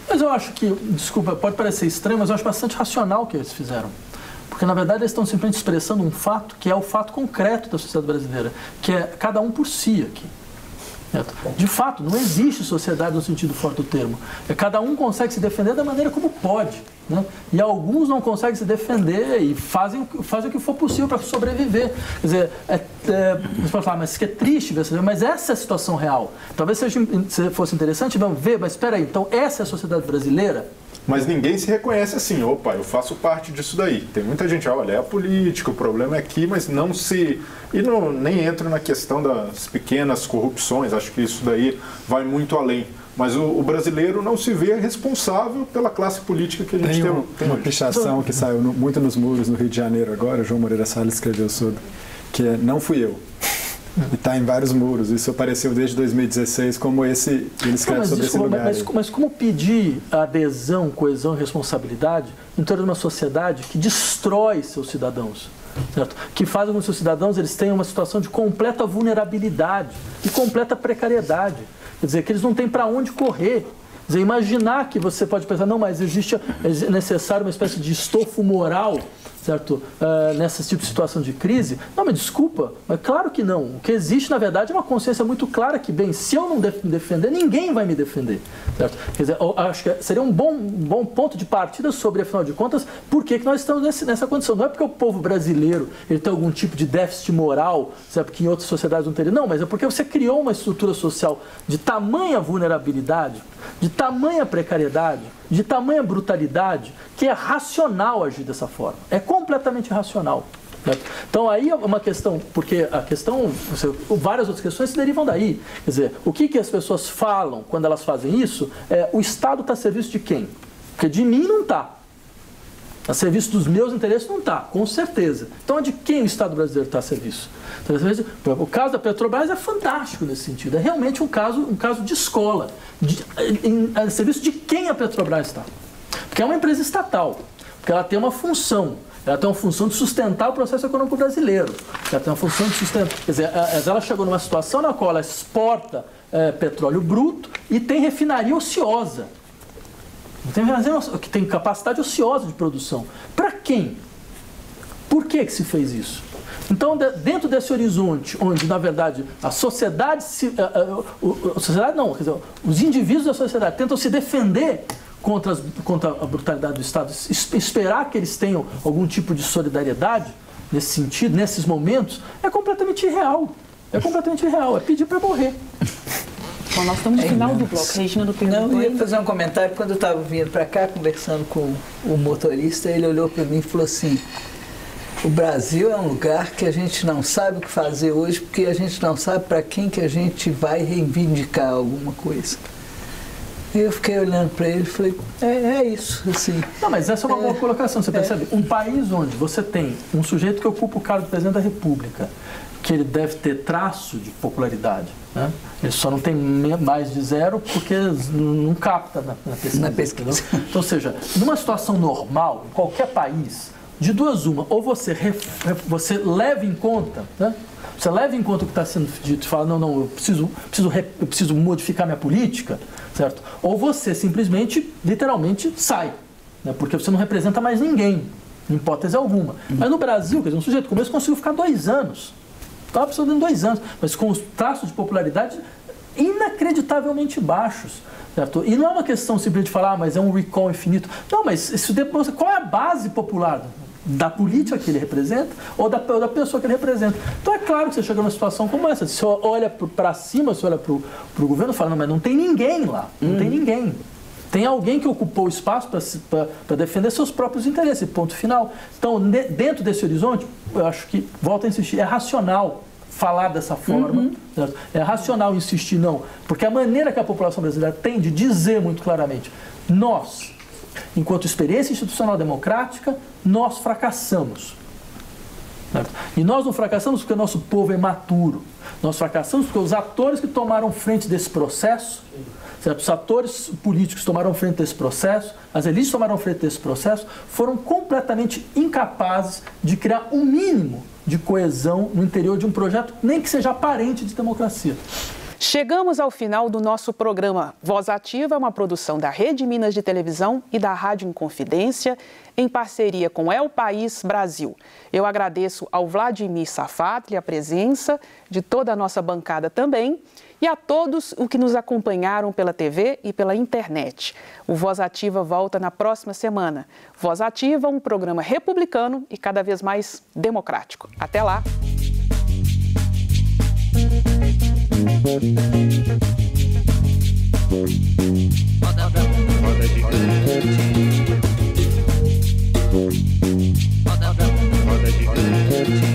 Mas eu acho que, desculpa, pode parecer estranho, mas eu acho bastante racional o que eles fizeram. Porque, na verdade, eles estão simplesmente expressando um fato que é o fato concreto da sociedade brasileira, que é cada um por si aqui. De fato, não existe sociedade no sentido forte do termo. Cada um consegue se defender da maneira como pode. Né? E alguns não conseguem se defender e fazem o que for possível para sobreviver. Quer dizer, você pode falar, mas isso que é triste, mas essa é a situação real. Talvez se fosse interessante, vamos ver, mas espera aí, então essa é a sociedade brasileira? Mas ninguém se reconhece assim, opa, eu faço parte disso daí. Tem muita gente, olha, é a política, o problema é aqui, mas não se... E nem entro na questão das pequenas corrupções, acho que isso daí vai muito além. Mas o brasileiro não se vê responsável pela classe política que a gente tem. Tem uma pichação que saiu muito nos muros no Rio de Janeiro agora, o João Moreira Salles escreveu sobre, que é "Não fui eu". E está em vários muros. Isso apareceu desde 2016 como ele escreve sobre esse lugar. Mas como pedir adesão, coesão e responsabilidade em toda uma sociedade que destrói seus cidadãos? Certo? Que faz com que os seus cidadãos eles tenham uma situação de completa vulnerabilidade e completa precariedade. Quer dizer, que eles não têm para onde correr. Quer dizer, imaginar que você pode pensar, não, mas é necessário uma espécie de estofo moral, certo? Nesse tipo de situação de crise. Não, mas desculpa, mas claro que não. O que existe, na verdade, é uma consciência muito clara que, bem, se eu não me defender, ninguém vai me defender. Certo? Quer dizer, acho que seria um bom ponto de partida sobre, afinal de contas, por que nós estamos nessa condição. Não é porque o povo brasileiro ele tem algum tipo de déficit moral, certo? Que em outras sociedades não teria. Não, mas é porque você criou uma estrutura social de tamanha vulnerabilidade, de tamanha precariedade, de tamanha brutalidade, que é racional agir dessa forma. É completamente racional. Então aí é uma questão, porque a questão, várias outras questões se derivam daí. Quer dizer, o que as pessoas falam quando elas fazem isso é: o Estado está a serviço de quem? Porque de mim não está. A serviço dos meus interesses não está, com certeza. Então, de quem o Estado brasileiro está a serviço? Então, o caso da Petrobras é fantástico nesse sentido. É realmente um caso de escola. A serviço de quem a Petrobras está? Porque é uma empresa estatal. Porque ela tem uma função. Ela tem uma função de sustentar o processo econômico brasileiro. Ela tem uma função de sustentar. Quer dizer, ela chegou numa situação na qual ela exporta petróleo bruto e tem refinaria ociosa. Que tem capacidade ociosa de produção. Para quem? Por que se fez isso? Então, dentro desse horizonte, onde, na verdade, a sociedade, os indivíduos da sociedade tentam se defender contra a brutalidade do Estado, esperar que eles tenham algum tipo de solidariedade nesse sentido, nesses momentos, é completamente irreal. É completamente irreal. É pedir para morrer. Bom, nós estamos no final do bloco. Regina não perguntou. Não, eu ia fazer um comentário. Quando eu estava vindo para cá, conversando com o motorista, ele olhou para mim e falou assim: o Brasil é um lugar que a gente não sabe o que fazer hoje, porque a gente não sabe para quem que a gente vai reivindicar alguma coisa. Eu fiquei olhando para ele e falei: é isso, assim. Não, mas essa é uma boa colocação, você percebe? Um país onde você tem um sujeito que ocupa o cargo de presidente da República, que ele deve ter traço de popularidade, né? Ele só não tem mais de 0 porque não capta na pesquisa. Então, ou seja, numa situação normal, em qualquer país, de duas uma, ou você leva em conta, né? Você leva em conta o que está sendo dito e fala: não, eu preciso modificar minha política, certo? Ou você simplesmente, literalmente, sai, né? Porque você não representa mais ninguém, em hipótese alguma. Mas no Brasil, quer dizer, um sujeito como esse conseguiu ficar 2 anos. Estava precisando de 2 anos, mas com os traços de popularidade inacreditavelmente baixos. Certo? E não é uma questão simplesmente de falar: mas é um recall infinito. Não, mas isso demonstra qual é a base popular da política que ele representa ou da pessoa que ele representa. Então é claro que você chega numa situação como essa. Se você olha para cima, se olha para o governo e fala: não, mas não tem ninguém lá, não tem ninguém. Tem alguém que ocupou o espaço para defender seus próprios interesses, ponto final. Então, dentro desse horizonte, eu acho que, volto a insistir, é racional falar dessa forma. É racional insistir, não. Porque a maneira que a população brasileira tem de dizer muito claramente: nós, enquanto experiência institucional democrática, nós fracassamos. Certo? E nós não fracassamos porque o nosso povo é maturo. Nós fracassamos porque os atores que tomaram frente desse processo, certo? Os atores políticos tomaram frente desse processo, as elites tomaram frente desse processo, foram completamente incapazes de criar um mínimo de coesão no interior de um projeto, nem que seja aparente, de democracia. Chegamos ao final do nosso programa Voz Ativa, uma produção da Rede Minas de Televisão e da Rádio Inconfidência, em parceria com El País Brasil. Eu agradeço ao Vladimir Safatli a presença, de toda a nossa bancada também, e a todos os que nos acompanharam pela TV e pela internet. O Voz Ativa volta na próxima semana. Voz Ativa, um programa republicano e cada vez mais democrático. Até lá! Roda gigante. Roda gigante.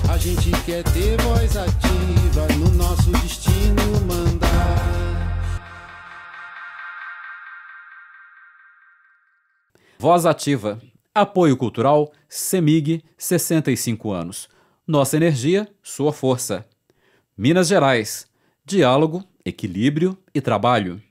A gente quer ter voz ativa no nosso destino mandar. Voz Ativa. Apoio Cultural CEMIG, 65 anos. Nossa energia, sua força. Minas Gerais. Diálogo, equilíbrio e trabalho.